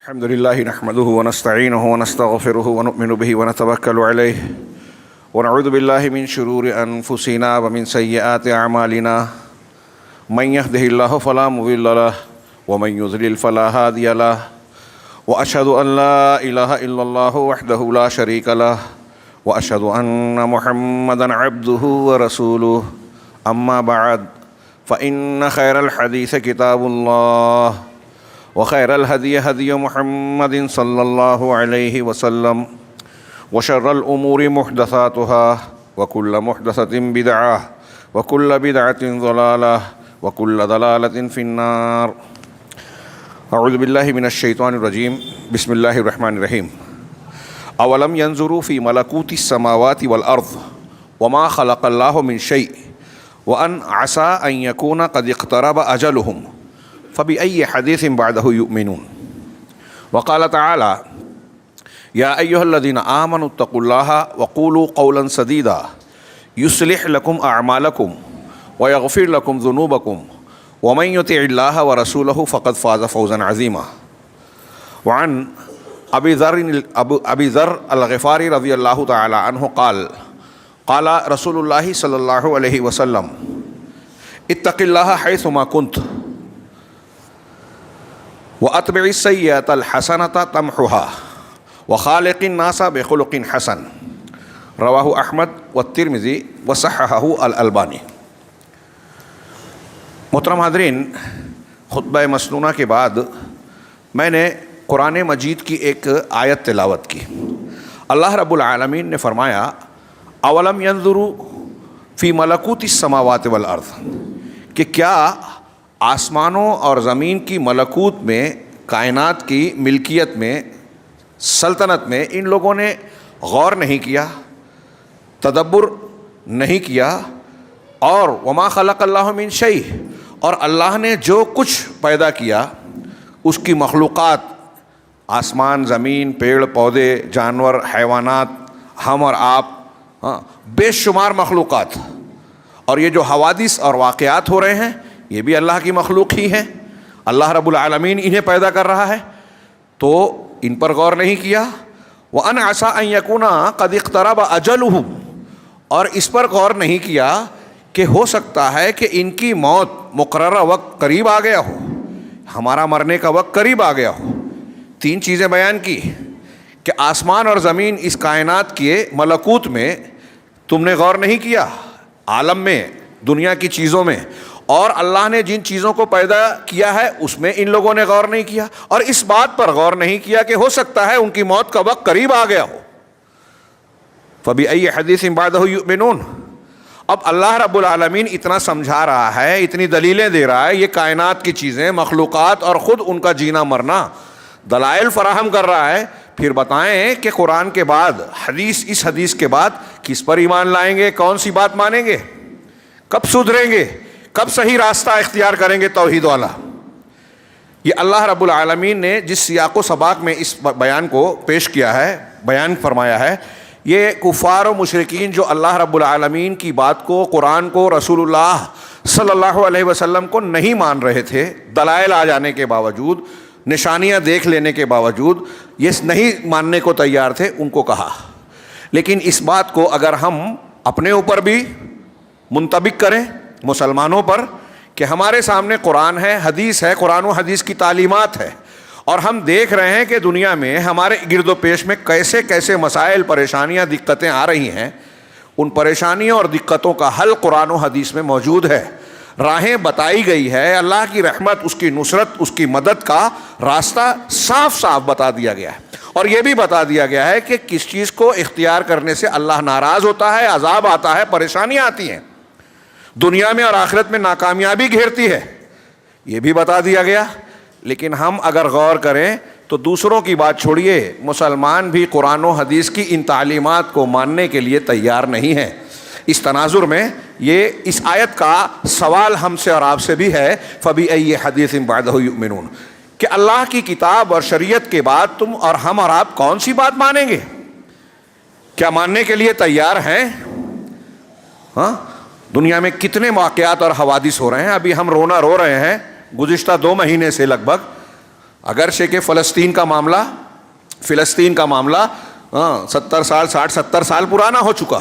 الحمد لله نحمده ونستعينه ونستغفره ونؤمن به ونتوكل عليه ونعوذ بالله من شرور أنفسنا ومن سيئات أعمالنا من يهده الله فلا مضل له ومن يضلل فلا هادي له وأشهد أن لا إله إلا الله وحده لا شريك له وأشهد أن محمدا عبده ورسوله أما بعد فإن خير الحديث كتاب الله وخير الهدي هدي محمد صلى الله عليه وسلم وشر الأمور محدثاتها وكل محدثة بدعة وكل بدعة ضلالة وكل ضلالة في النار. أعوذ بالله من الشيطان الرجيم. بسم الله الرحمن الرحيم. أولم ينظروا في ملكوت السماوات والأرض وما خلق الله من شيء وأن عسى أن يكون قد اقترب أجلهم فبأي حديث بعده يؤمنون. وقال تعالى: يا أيها الذين آمنوا اتقوا الله وقولوا قولا سديدا يصلح لكم أعمالكم ويغفر لكم ذنوبكم ومن يطع الله ورسوله فقد فاز فوزا عظيما. وعن أبي ذر الغفاري رضي الله تعالى عنه قال: قال رسول الله صلى الله عليه وسلم: اتق الله حيثما كنت وأتبع السيئة الحسنة تمحها وخالق الناس بخلق حسن. رواہ احمد والترمذی وصححہ الالبانی. محترم حاضرین، خطبہ مسنونہ کے بعد میں نے قرآن مجید کی ایک آیت تلاوت کی. اللہ رب العالمین نے فرمایا: اولم ینظروا فی ملکوت السماوات والارض، کہ کیا آسمانوں اور زمین کی ملکوت میں، کائنات کی ملکیت میں، سلطنت میں ان لوگوں نے غور نہیں کیا، تدبر نہیں کیا؟ اور وما خلق اللہ من شیء، اور اللہ نے جو کچھ پیدا کیا اس کی مخلوقات، آسمان، زمین، پیڑ پودے، جانور، حیوانات، ہم اور آپ، بے شمار مخلوقات، اور یہ جو حوادث اور واقعات ہو رہے ہیں یہ بھی اللہ کی مخلوق ہی ہیں. اللہ رب العالمین انہیں پیدا کر رہا ہے، تو ان پر غور نہیں کیا. وَأَنْ عَسَىٰ أَنْ يَكُونَ قَدِ اقْتَرَبَ أَجَلُهُمْ، اور اس پر غور نہیں کیا کہ ہو سکتا ہے کہ ان کی موت مقررہ وقت قریب آ گیا ہو، ہمارا مرنے کا وقت قریب آ گیا ہو. تین چیزیں بیان کی کہ آسمان اور زمین، اس کائنات کے ملکوت میں تم نے غور نہیں کیا، عالم میں، دنیا کی چیزوں میں، اور اللہ نے جن چیزوں کو پیدا کیا ہے اس میں ان لوگوں نے غور نہیں کیا، اور اس بات پر غور نہیں کیا کہ ہو سکتا ہے ان کی موت کا وقت قریب آ گیا ہو. فَبِأَيِّ حَدِيثٍ بَعْدَهُ يُؤْمِنُونَ. اب اللہ رب العالمین اتنا سمجھا رہا ہے، اتنی دلیلیں دے رہا ہے، یہ کائنات کی چیزیں، مخلوقات اور خود ان کا جینا مرنا، دلائل فراہم کر رہا ہے. پھر بتائیں کہ قرآن کے بعد حدیث، اس حدیث کے بعد کس پر ایمان لائیں گے، کون سی بات مانیں گے، کب سدھریں گے، کب صحیح راستہ اختیار کریں گے توحید والا. یہ اللہ رب العالمین نے جس سیاق و سباق میں اس بیان کو پیش کیا ہے، بیان فرمایا ہے، یہ کفار و مشرکین جو اللہ رب العالمین کی بات کو، قرآن کو، رسول اللہ صلی اللہ علیہ وسلم کو نہیں مان رہے تھے، دلائل آ جانے کے باوجود، نشانیاں دیکھ لینے کے باوجود یہ نہیں ماننے کو تیار تھے. ان کو کہا لیکن اس بات کو اگر ہم اپنے اوپر بھی منطبق کریں، مسلمانوں پر، کہ ہمارے سامنے قرآن ہے، حدیث ہے، قرآن و حدیث کی تعلیمات ہے، اور ہم دیکھ رہے ہیں کہ دنیا میں ہمارے گرد و پیش میں کیسے کیسے مسائل، پریشانیاں، دقتیں آ رہی ہیں، ان پریشانیوں اور دقتوں کا حل قرآن و حدیث میں موجود ہے، راہیں بتائی گئی ہے، اللہ کی رحمت، اس کی نصرت، اس کی مدد کا راستہ صاف صاف بتا دیا گیا ہے. اور یہ بھی بتا دیا گیا ہے کہ کس چیز کو اختیار کرنے سے اللہ ناراض ہوتا ہے، عذاب آتا ہے، پریشانیاں آتی ہیں، دنیا میں اور آخرت میں ناکامیابی گھیرتی ہے، یہ بھی بتا دیا گیا. لیکن ہم اگر غور کریں تو دوسروں کی بات چھوڑیے، مسلمان بھی قرآن و حدیث کی ان تعلیمات کو ماننے کے لیے تیار نہیں ہیں. اس تناظر میں یہ اس آیت کا سوال ہم سے اور آپ سے بھی ہے، فَبِأَيِّ حَدِيثٍ بَعْدَهُ يُؤْمِنُونَ، کہ اللہ کی کتاب اور شریعت کے بعد تم اور ہم اور آپ کون سی بات مانیں گے؟ کیا ماننے کے لیے تیار ہیں؟ ہاں، دنیا میں کتنے واقعات اور حوادث ہو رہے ہیں. ابھی ہم رونا رو رہے ہیں گزشتہ 2 مہینے سے لگ بھگ. اگرچہ کہ فلسطین کا معاملہ 70 سال 60-70 سال پرانا ہو چکا.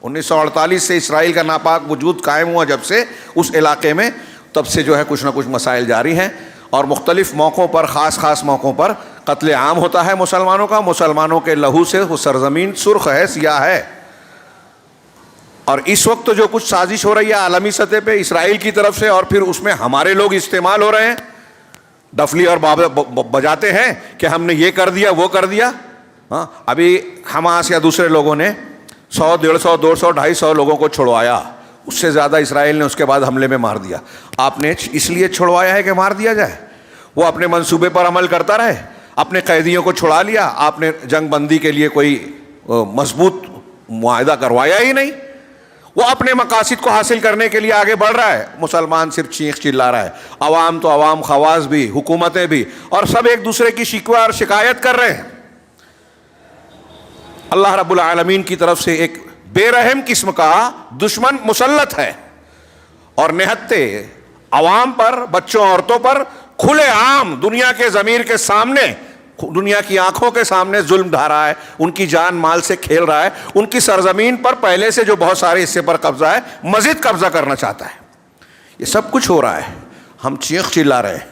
1948 سے اسرائیل کا ناپاک وجود قائم ہوا جب سے اس علاقے میں، تب سے جو ہے کچھ نہ کچھ مسائل جاری ہیں، اور مختلف موقعوں پر، خاص موقعوں پر قتل عام ہوتا ہے مسلمانوں کا. مسلمانوں کے لہو سے وہ سرزمین سرخ ہے، سیاہ ہے. اور اس وقت جو کچھ سازش ہو رہی ہے عالمی سطح پہ اسرائیل کی طرف سے، اور پھر اس میں ہمارے لوگ استعمال ہو رہے ہیں، ڈفلی اور بجاتے ہیں کہ ہم نے یہ کر دیا وہ کر دیا. ہاں، ابھی حماس یا دوسرے لوگوں نے 100 150 200 250 لوگوں کو چھڑوایا، اس سے زیادہ اسرائیل نے اس کے بعد حملے میں مار دیا. آپ نے اس لیے چھڑوایا ہے کہ مار دیا جائے؟ وہ اپنے منصوبے پر عمل کرتا رہے، اپنے قیدیوں کو چھڑا لیا. آپ نے جنگ بندی کے لیے کوئی مضبوط معاہدہ کروایا ہی نہیں. وہ اپنے مقاصد کو حاصل کرنے کے لیے آگے بڑھ رہا ہے. مسلمان صرف چیخ چلا رہا ہے، عوام تو عوام، خواص بھی، حکومتیں بھی، اور سب ایک دوسرے کی شکوہ اور شکایت کر رہے ہیں. اللہ رب العالمین کی طرف سے ایک بے رحم قسم کا دشمن مسلط ہے، اور نہتے عوام پر، بچوں، عورتوں پر کھلے عام دنیا کے ضمیر کے سامنے، دنیا کی آنکھوں کے سامنے ظلم ڈھا رہا ہے، ان کی جان مال سے کھیل رہا ہے. ان کی سرزمین پر پہلے سے جو بہت سارے حصے پر قبضہ ہے، مزید قبضہ کرنا چاہتا ہے. یہ سب کچھ ہو رہا ہے، ہم چیخ چلا رہے ہیں.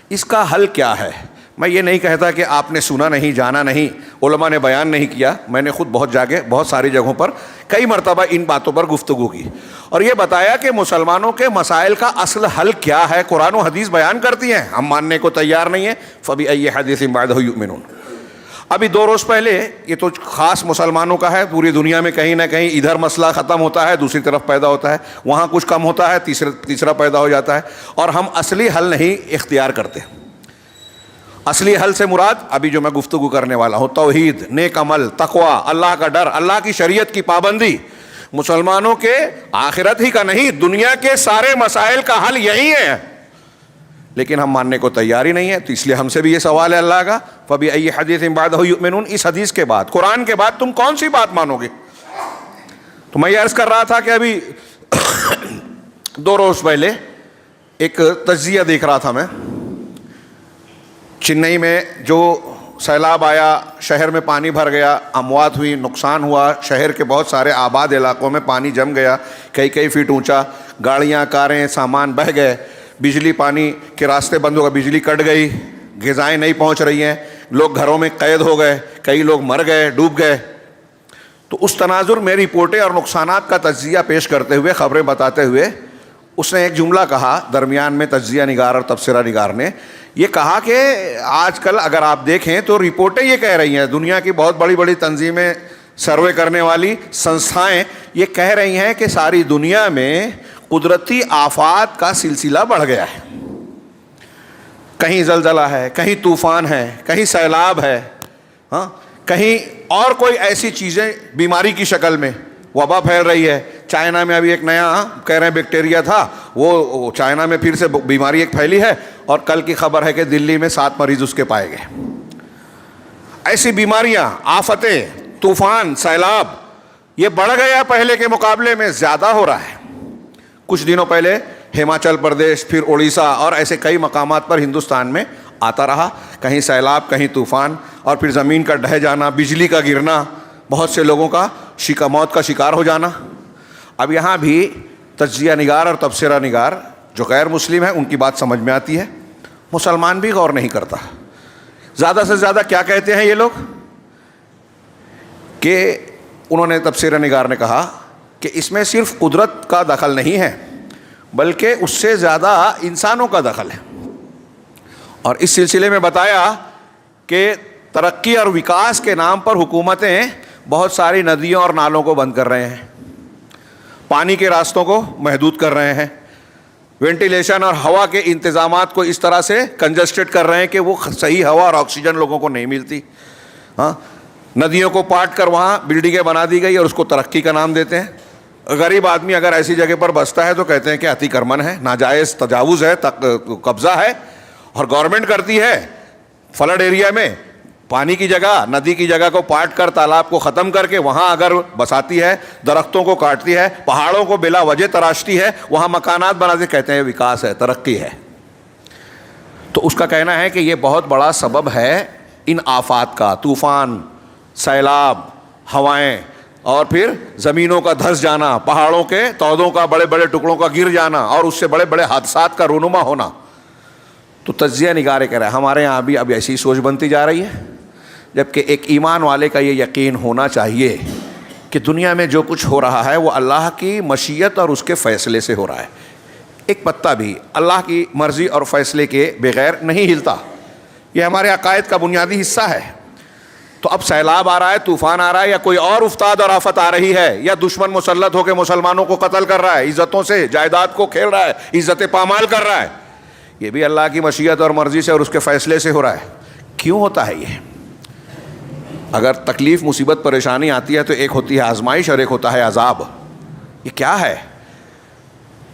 اس کا حل کیا ہے؟ میں یہ نہیں کہتا کہ آپ نے سنا نہیں، جانا نہیں، علماء نے بیان نہیں کیا. میں نے خود بہت ساری جگہوں پر کئی مرتبہ ان باتوں پر گفتگو کی، اور یہ بتایا کہ مسلمانوں کے مسائل کا اصل حل کیا ہے. قرآن و حدیث بیان کرتی ہیں، ہم ماننے کو تیار نہیں ہیں. فَبِأَيِّ حَدِيثٍ بَعْدَهُ يُؤْمِنُونَ. ابھی 2 روز پہلے، یہ تو خاص مسلمانوں کا ہے، پوری دنیا میں کہیں نہ کہیں ادھر مسئلہ ختم ہوتا ہے، دوسری طرف پیدا ہوتا ہے، وہاں کچھ کم ہوتا ہے، تیسرا پیدا ہو جاتا ہے، اور ہم اصلی حل نہیں اختیار کرتے. اصلی حل سے مراد ابھی جو میں گفتگو کرنے والا ہوں، توحید، نیک عمل، تقوی، اللہ کا ڈر، اللہ کی شریعت کی پابندی. مسلمانوں کے آخرت ہی کا نہیں، دنیا کے سارے مسائل کا حل یہی ہے، لیکن ہم ماننے کو تیار ہی نہیں ہے. تو اس لیے ہم سے بھی یہ سوال ہے اللہ کا، فَبِأَيِّ حَدِيثٍ بَعْدَهُ يُؤْمِنُونَ. اس حدیث کے بعد، قرآن کے بعد تم کون سی بات مانو گے؟ تو میں یہ عرض کر رہا تھا کہ ابھی 2 روز پہلے ایک تجزیہ دیکھ رہا تھا میں. چنئی میں جو سیلاب آیا، شہر میں پانی بھر گیا، اموات ہوئی، نقصان ہوا، شہر کے بہت سارے آباد علاقوں میں پانی جم گیا، کئی فٹ اونچا، گاڑیاں، کاریں، سامان بہہ گئے، بجلی پانی کے راستے بند ہو گئے، بجلی کٹ گئی، غذائیں نہیں پہنچ رہی ہیں، لوگ گھروں میں قید ہو گئے، کئی لوگ مر گئے، ڈوب گئے. تو اس تناظر میں رپورٹیں اور نقصانات کا تجزیہ پیش کرتے ہوئے، خبریں بتاتے ہوئے، اس نے ایک جملہ کہا درمیان میں. تجزیہ نگار اور تبصرہ نگار نے یہ کہا کہ آج کل اگر آپ دیکھیں تو رپورٹیں یہ کہہ رہی ہیں، دنیا کی بہت بڑی تنظیمیں، سروے کرنے والی سنستھائیں یہ کہہ رہی ہیں کہ ساری دنیا میں قدرتی آفات کا سلسلہ بڑھ گیا ہے. کہیں زلزلہ ہے، کہیں طوفان ہے، کہیں سیلاب ہے، ہاں، کہیں اور کوئی ایسی چیزیں بیماری کی شکل میں وبا پھیل رہی ہے. چائنا میں ابھی ایک نیا کہہ رہے ہیں بیکٹیریا تھا، وہ چائنا میں پھر سے بیماری ایک پھیلی ہے، اور کل کی خبر ہے کہ دلی میں 7 مریض اس کے پائے گئے. ایسی بیماریاں، آفتیں، طوفان، سیلاب یہ بڑھ گیا، پہلے کے مقابلے میں زیادہ ہو رہا ہے. کچھ دنوں پہلے ہماچل پردیش، پھر اڑیسہ اور ایسے کئی مقامات پر ہندوستان میں آتا رہا، کہیں سیلاب، کہیں طوفان، اور پھر زمین کا ڈھہ جانا، بجلی کا گرنا، بہت سے لوگوں کا موت کا شکار ہو جانا. اب یہاں بھی تجزیہ نگار اور تبصرہ نگار جو غیر مسلم ہیں ان کی بات سمجھ میں آتی ہے، مسلمان بھی غور نہیں کرتا. زیادہ سے زیادہ کیا کہتے ہیں یہ لوگ کہ انہوں نے، تبصرہ نگار نے کہا کہ اس میں صرف قدرت کا دخل نہیں ہے بلکہ اس سے زیادہ انسانوں کا دخل ہے. اور اس سلسلے میں بتایا کہ ترقی اور وکاس کے نام پر حکومتیں بہت ساری ندیوں اور نالوں کو بند کر رہے ہیں، پانی کے راستوں کو محدود کر رہے ہیں، وینٹیلیشن اور ہوا کے انتظامات کو اس طرح سے کنجسٹڈ کر رہے ہیں کہ وہ صحیح ہوا اور آکسیجن لوگوں کو نہیں ملتی. ہاں، ندیوں کو پاٹ کر وہاں بلڈنگیں بنا دی گئی اور اس کو ترقی کا نام دیتے ہیں. غریب آدمی اگر ایسی جگہ پر بستا ہے تو کہتے ہیں کہ اتی کرمن ہے، ناجائز تجاوز ہے، قبضہ ہے. اور گورنمنٹ کرتی ہے فلڈ ایریا میں پانی کی جگہ، ندی کی جگہ کو پاٹ کر، تالاب کو ختم کر کے وہاں اگر بساتی ہے، درختوں کو کاٹتی ہے، پہاڑوں کو بلا وجہ تراشتی ہے، وہاں مکانات بناتے، کہتے ہیں وکاس ہے، ترقی ہے. تو اس کا کہنا ہے کہ یہ بہت بڑا سبب ہے ان آفات کا، طوفان، سیلاب، ہوائیں، اور پھر زمینوں کا دھس جانا، پہاڑوں کے تودوں کا بڑے بڑے ٹکڑوں کا گر جانا، اور اس سے بڑے بڑے حادثات کا رونما ہونا۔ تو تجزیہ نگارے کہہ رہے ہیں ہمارے یہاں بھی اب ایسی سوچ بنتی جا رہی ہے، جبکہ ایک ایمان والے کا یہ یقین ہونا چاہیے کہ دنیا میں جو کچھ ہو رہا ہے وہ اللہ کی مشیت اور اس کے فیصلے سے ہو رہا ہے۔ ایک پتا بھی اللہ کی مرضی اور فیصلے کے بغیر نہیں ہلتا، یہ ہمارے عقائد کا بنیادی حصہ ہے۔ تو اب سیلاب آ رہا ہے، طوفان آ رہا ہے، یا کوئی اور افتاد اور آفت آ رہی ہے، یا دشمن مسلط ہو کے مسلمانوں کو قتل کر رہا ہے، عزتوں سے جائیداد کو کھیل رہا ہے، عزت پامال کر رہا ہے، یہ بھی اللہ کی مشیت اور مرضی سے اور اس کے فیصلے سے ہو رہا ہے۔ کیوں ہوتا ہے یہ؟ اگر تکلیف، مصیبت، پریشانی آتی ہے تو ایک ہوتی ہے آزمائش اور ایک ہوتا ہے عذاب۔ یہ کیا ہے؟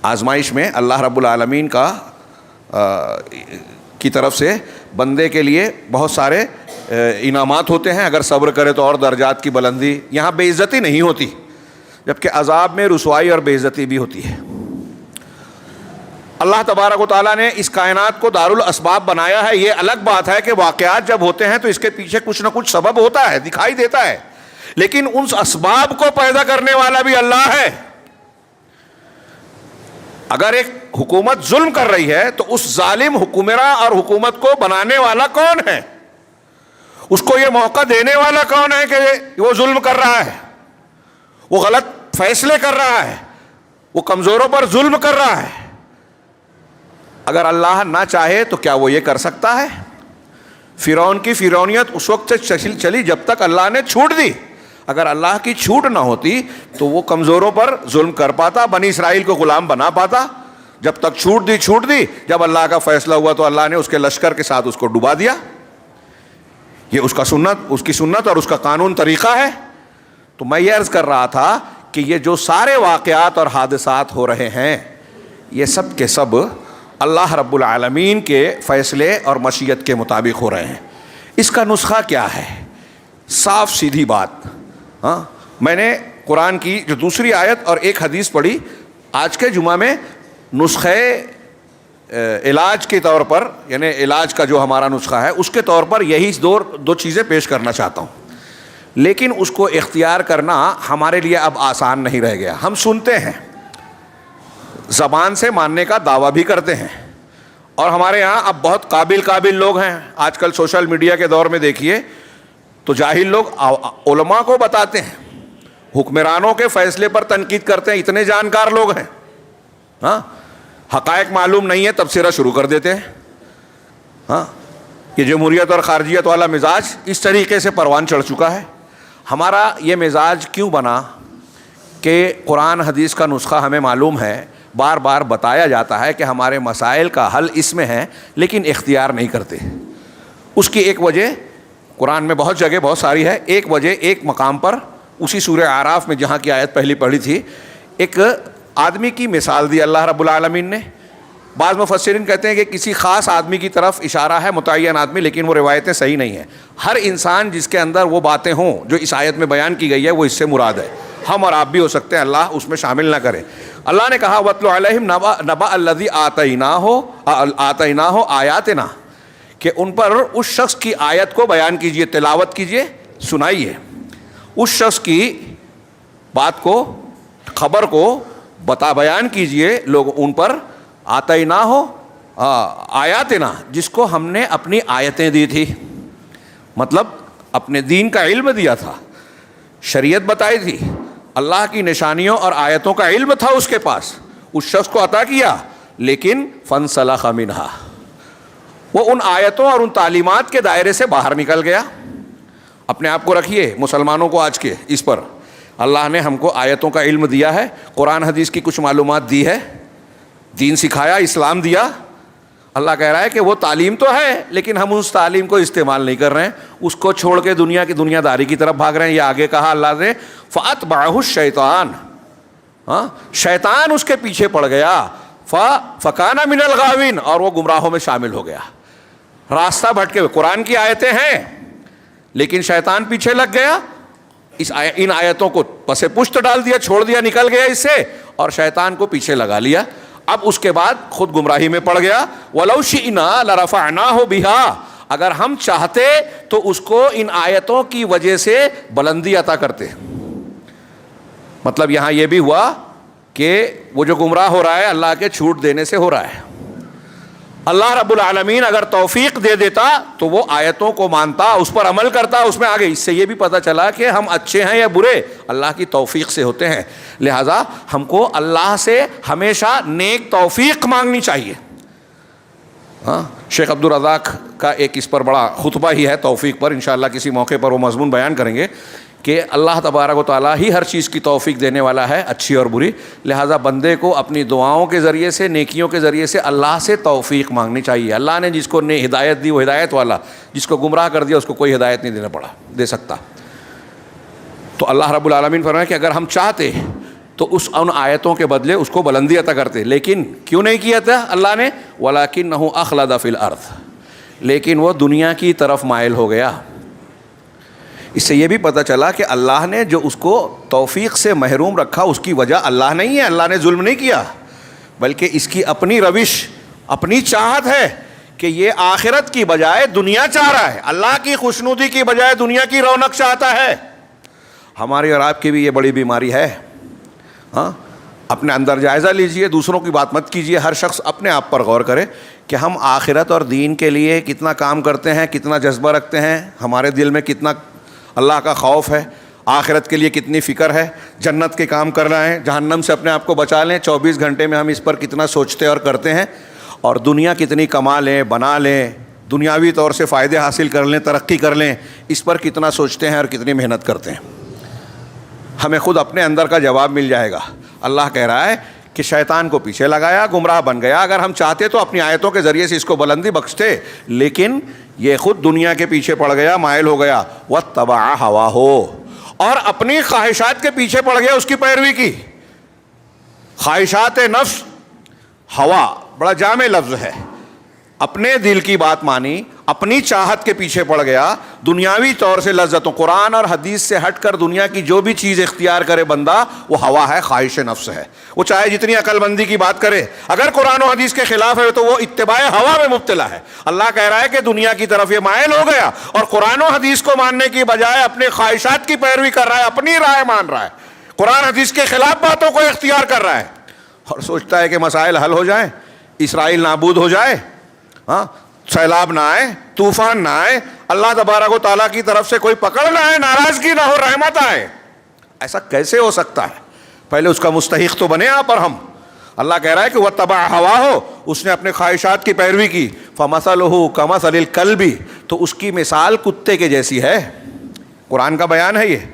آزمائش میں اللہ رب العالمین کی طرف سے بندے کے لیے بہت سارے انعامات ہوتے ہیں، اگر صبر کرے تو اور درجات کی بلندی، یہاں بے عزتی نہیں ہوتی، جبکہ عذاب میں رسوائی اور بے عزتی بھی ہوتی ہے۔ اللہ تبارک و تعالیٰ نے اس کائنات کو دارالاسباب بنایا ہے، یہ الگ بات ہے کہ واقعات جب ہوتے ہیں تو اس کے پیچھے کچھ نہ کچھ سبب ہوتا ہے، دکھائی دیتا ہے، لیکن ان اسباب کو پیدا کرنے والا بھی اللہ ہے۔ اگر ایک حکومت ظلم کر رہی ہے تو اس ظالم حکمراں اور حکومت کو بنانے والا کون ہے؟ اس کو یہ موقع دینے والا کون ہے کہ وہ ظلم کر رہا ہے، وہ غلط فیصلے کر رہا ہے، وہ کمزوروں پر ظلم کر رہا ہے؟ اگر اللہ نہ چاہے تو کیا وہ یہ کر سکتا ہے؟ فرعون کی فرعونیت اس وقت سے چلی جب تک اللہ نے چھوٹ دی، اگر اللہ کی چھوٹ نہ ہوتی تو وہ کمزوروں پر ظلم کر پاتا، بنی اسرائیل کو غلام بنا پاتا؟ جب تک چھوٹ دی، جب اللہ کا فیصلہ ہوا تو اللہ نے اس کے لشکر کے ساتھ اس کو ڈبا دیا۔ یہ اس کی سنت اور اس کا قانون طریقہ ہے۔ تو میں یہ عرض کر رہا تھا کہ یہ جو سارے واقعات اور حادثات ہو رہے ہیں یہ سب کے سب اللہ رب العالمین کے فیصلے اور مشیت کے مطابق ہو رہے ہیں۔ اس کا نسخہ کیا ہے؟ صاف سیدھی بات۔ میں نے قرآن کی جو دوسری آیت اور ایک حدیث پڑھی، آج کے جمعہ میں نسخے علاج کے طور پر، یعنی علاج کا جو ہمارا نسخہ ہے اس کے طور پر یہی دو چیزیں پیش کرنا چاہتا ہوں، لیکن اس کو اختیار کرنا ہمارے لیے اب آسان نہیں رہ گیا۔ ہم سنتے ہیں، زبان سے ماننے کا دعویٰ بھی کرتے ہیں، اور ہمارے ہاں اب بہت قابل لوگ ہیں۔ آج کل سوشل میڈیا کے دور میں دیکھیے تو جاہل لوگ علماء کو بتاتے ہیں، حکمرانوں کے فیصلے پر تنقید کرتے ہیں، اتنے جانکار لوگ ہیں۔ حقائق معلوم نہیں ہے تبصرہ شروع کر دیتے ہیں۔ یہ جمہوریت اور خارجیت والا مزاج اس طریقے سے پروان چڑھ چکا ہے۔ ہمارا یہ مزاج کیوں بنا کہ قرآن حدیث کا نسخہ ہمیں معلوم ہے، بار بار بتایا جاتا ہے کہ ہمارے مسائل کا حل اس میں ہے، لیکن اختیار نہیں کرتے۔ اس کی ایک وجہ قرآن میں بہت جگہ بہت ساری ہے۔ ایک وجہ ایک مقام پر اسی سورہ اعراف میں جہاں کی آیت پہلی پڑھی تھی، ایک آدمی کی مثال دی اللہ رب العالمین نے۔ بعض مفسرین کہتے ہیں کہ کسی خاص آدمی کی طرف اشارہ ہے، متعین آدمی، لیکن وہ روایتیں صحیح نہیں ہیں۔ ہر انسان جس کے اندر وہ باتیں ہوں جو اس آیت میں بیان کی گئی ہے وہ اس سے مراد ہے۔ ہم اور آپ بھی ہو سکتے ہیں، اللہ اس میں شامل نہ کرے۔ اللہ نے کہا وَاتْلُ عَلَيْهِمْ نَبَأَ الَّذِي آتَيْنَاهُ آیَاتِنَا، کہ ان پر اس شخص کی آیت کو بیان کیجئے، تلاوت کیجئے، سنائیے۔ اس شخص کی بات کو، خبر کو بیان کیجئے لوگ ان پر، آتَيْنَاهُ آیاتنا، جس کو ہم نے اپنی آیتیں دی تھی، مطلب اپنے دین کا علم دیا تھا، شریعت بتائی تھی، اللہ کی نشانیوں اور آیتوں کا علم تھا اس کے پاس، اس شخص کو عطا کیا، لیکن فَانْسَلَخَ مِنْهَا، وہ ان آیتوں اور ان تعلیمات کے دائرے سے باہر نکل گیا۔ اپنے آپ کو رکھیے، مسلمانوں کو آج کے اس پر اللہ نے ہم کو آیتوں کا علم دیا ہے، قرآن حدیث کی کچھ معلومات دی ہے، دین سکھایا، اسلام دیا۔ اللہ کہہ رہا ہے کہ وہ تعلیم تو ہے لیکن ہم اس تعلیم کو استعمال نہیں کر رہے ہیں، اس کو چھوڑ کے دنیا کی دنیا داری کی طرف بھاگ رہے ہیں۔ یہ آگے کہا اللہ نے فَأَتْبَعَهُ الشَّيْطَانُ، شیطان اس کے پیچھے پڑ گیا، فَكَانَ مِنَ الْغَاوِينَ، اور وہ گمراہوں میں شامل ہو گیا، راستہ بھٹکے ہوئے۔ قرآن کی آیتیں ہیں لیکن شیطان پیچھے لگ گیا، ان آیتوں کو پس پشت ڈال دیا، چھوڑ دیا، نکل گیا اس سے، اور شیطان کو پیچھے لگا لیا۔ اب اس کے بعد خود گمراہی میں پڑ گیا. وَلَوْ شِئْنَا لَرَفَعْنَاهُ بِهَا, اگر ہم چاہتے تو اس کو ان آیتوں کی وجہ سے بلندی عطا کرتے. مطلب یہاں یہ بھی ہوا کہ وہ جو گمراہ ہو رہا ہے اللہ کے چھوٹ دینے سے ہو رہا ہے. اللہ رب العالمین اگر توفیق دے دیتا تو وہ آیتوں کو مانتا, اس پر عمل کرتا, اس میں آگے. اس سے یہ بھی پتہ چلا کہ ہم اچھے ہیں یا برے اللہ کی توفیق سے ہوتے ہیں. لہٰذا ہم کو اللہ سے ہمیشہ نیک توفیق مانگنی چاہیے. ہاں, شیخ عبدالرزاق کا ایک اس پر بڑا خطبہ ہی ہے توفیق پر, انشاءاللہ کسی موقع پر وہ مضمون بیان کریں گے کہ اللہ تبارک و تعالیٰ ہی ہر چیز کی توفیق دینے والا ہے, اچھی اور بری. لہٰذا بندے کو اپنی دعاؤں کے ذریعے سے, نیکیوں کے ذریعے سے اللہ سے توفیق مانگنی چاہیے. اللہ نے جس کو ہدایت دی وہ ہدایت والا, جس کو گمراہ کر دیا اس کو کوئی ہدایت نہیں دے سکتا. تو اللہ رب العالمین فرمایا کہ اگر ہم چاہتے تو ان آیتوں کے بدلے اس کو بلندی عطا کرتے, لیکن کیوں نہیں کیا تھا اللہ نے؟ وَلَكِنَّهُ أَخْلَدَ فِي الْأَرْضِ, لیکن وہ دنیا کی طرف مائل ہو گیا. اس سے یہ بھی پتہ چلا کہ اللہ نے جو اس کو توفیق سے محروم رکھا اس کی وجہ اللہ نہیں ہے, اللہ نے ظلم نہیں کیا, بلکہ اس کی اپنی روش, اپنی چاہت ہے کہ یہ آخرت کی بجائے دنیا چاہ رہا ہے. اللہ کی خوشنودی کی بجائے دنیا کی رونق چاہتا ہے. ہماری اور آپ کی بھی یہ بڑی بیماری ہے. ہاں, اپنے اندر جائزہ لیجئے, دوسروں کی بات مت کیجئے. ہر شخص اپنے آپ پر غور کرے کہ ہم آخرت اور دین کے لیے کتنا کام کرتے ہیں, کتنا جذبہ رکھتے ہیں, ہمارے دل میں کتنا اللہ کا خوف ہے, آخرت کے لیے کتنی فکر ہے, جنت کے کام کر رہے ہیں, جہنم سے اپنے آپ کو بچا لیں. 24 گھنٹے میں ہم اس پر کتنا سوچتے اور کرتے ہیں, اور دنیا کتنی کما لیں, بنا لیں, دنیاوی طور سے فائدے حاصل کر لیں, ترقی کر لیں, اس پر کتنا سوچتے ہیں اور کتنی محنت کرتے ہیں. ہمیں خود اپنے اندر کا جواب مل جائے گا. اللہ کہہ رہا ہے کہ شیطان کو پیچھے لگایا, گمراہ بن گیا. اگر ہم چاہتے تو اپنی آیتوں کے ذریعے سے اس کو بلندی بخشتے, لیکن یہ خود دنیا کے پیچھے پڑ گیا, مائل ہو گیا. وَاتَّبَعَ هَوَاهُ, اور اپنی خواہشات کے پیچھے پڑ گیا, اس کی پیروی کی. خواہشات نفس, ہوا بڑا جامع لفظ ہے. اپنے دل کی بات مانی, اپنی چاہت کے پیچھے پڑ گیا, دنیاوی طور سے لذتوں, قرآن اور حدیث سے ہٹ کر دنیا کی جو بھی چیز اختیار کرے بندہ, وہ ہوا ہے, خواہش نفس ہے. وہ چاہے جتنی عقل مندی کی بات کرے, اگر قرآن و حدیث کے خلاف ہے تو وہ اتباع ہوا میں مبتلا ہے. اللہ کہہ رہا ہے کہ دنیا کی طرف یہ مائل ہو گیا اور قرآن و حدیث کو ماننے کی بجائے اپنے خواہشات کی پیروی کر رہا ہے, اپنی رائے مان رہا ہے, قرآن حدیث کے خلاف باتوں کو اختیار کر رہا ہے, اور سوچتا ہے کہ مسائل حل ہو جائیں, اسرائیل نابود ہو جائے, ہاں, سیلاب نہ آئے, طوفان نہ آئے, اللہ تبارک و تعالیٰ کی طرف سے کوئی پکڑ نہ آئے, ناراضگی نہ ہو, رحمت آئے. ایسا کیسے ہو سکتا ہے؟ پہلے اس کا مستحق تو بنے آپ اور ہم. اللہ کہہ رہا ہے کہ وَاتَّبَعَ هَوَاهُ, اس نے اپنے خواہشات کی پیروی کی. فَمَثَلُهُ كَمَثَلِ الْكَلْبِ, تو اس کی مثال کتے کے جیسی ہے. قرآن کا بیان ہے یہ.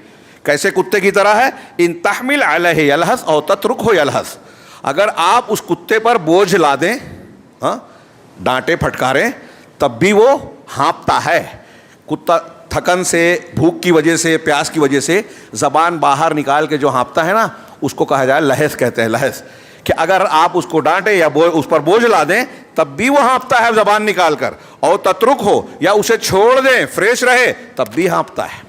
کیسے کتے کی طرح ہے؟ إِن تَحْمِلْ عَلَيْهِ يَلْهَثْ أَوْ تَتْرُكْهُ يَلْهَثْ, اگر آپ اس کتے پر بوجھ لا دیں, ہاں, ڈانٹے پھٹکاریں, تب بھی وہ ہانپتا ہے. کتا تھکن سے, بھوک کی وجہ سے, پیاس کی وجہ سے زبان باہر نکال کے جو ہانپتا ہے نا, اس کو کہا جائے لہث کہتے ہیں. لہث کہ اگر آپ اس کو ڈانٹیں یا اس پر بوجھ لا دیں تب بھی وہ ہانپتا ہے زبان نکال کر, اور تترک ہو یا اسے چھوڑ دیں فریش رہے تب بھی ہانپتا ہے.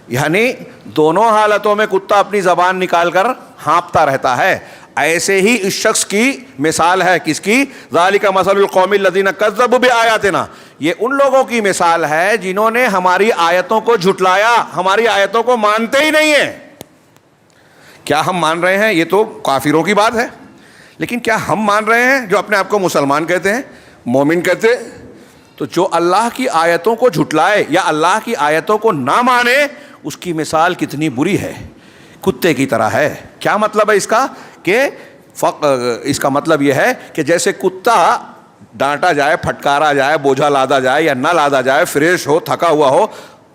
یعنی دونوں حالتوں میں کتا اپنی زبان نکال کر ہانپتا رہتا ہے. ایسے ہی اس شخص کی مثال ہے. کس کی؟ ذالک مثل القوم الذین کذبوا بآیاتنا, یہ ان لوگوں کی مثال ہے جنہوں نے ہماری آیتوں کو جھٹلایا, ہماری آیتوں کو مانتے ہی نہیں ہیں. کیا ہم مان رہے ہیں؟ یہ تو کافروں کی بات ہے, لیکن کیا ہم مان رہے ہیں جو اپنے آپ کو مسلمان کہتے ہیں, مومن کہتے؟ تو جو اللہ کی آیتوں کو جھٹلائے یا اللہ کی آیتوں کو نہ مانے, اس کی مثال کتنی بری ہے, کتے کی طرح ہے. کیا مطلب ہے اس کا؟ کہ اس کا مطلب یہ ہے کہ جیسے کتا ڈانٹا جائے, پھٹکارا جائے, بوجھا لادا جائے یا نہ لادا جائے, فریش ہو, تھکا ہوا ہو,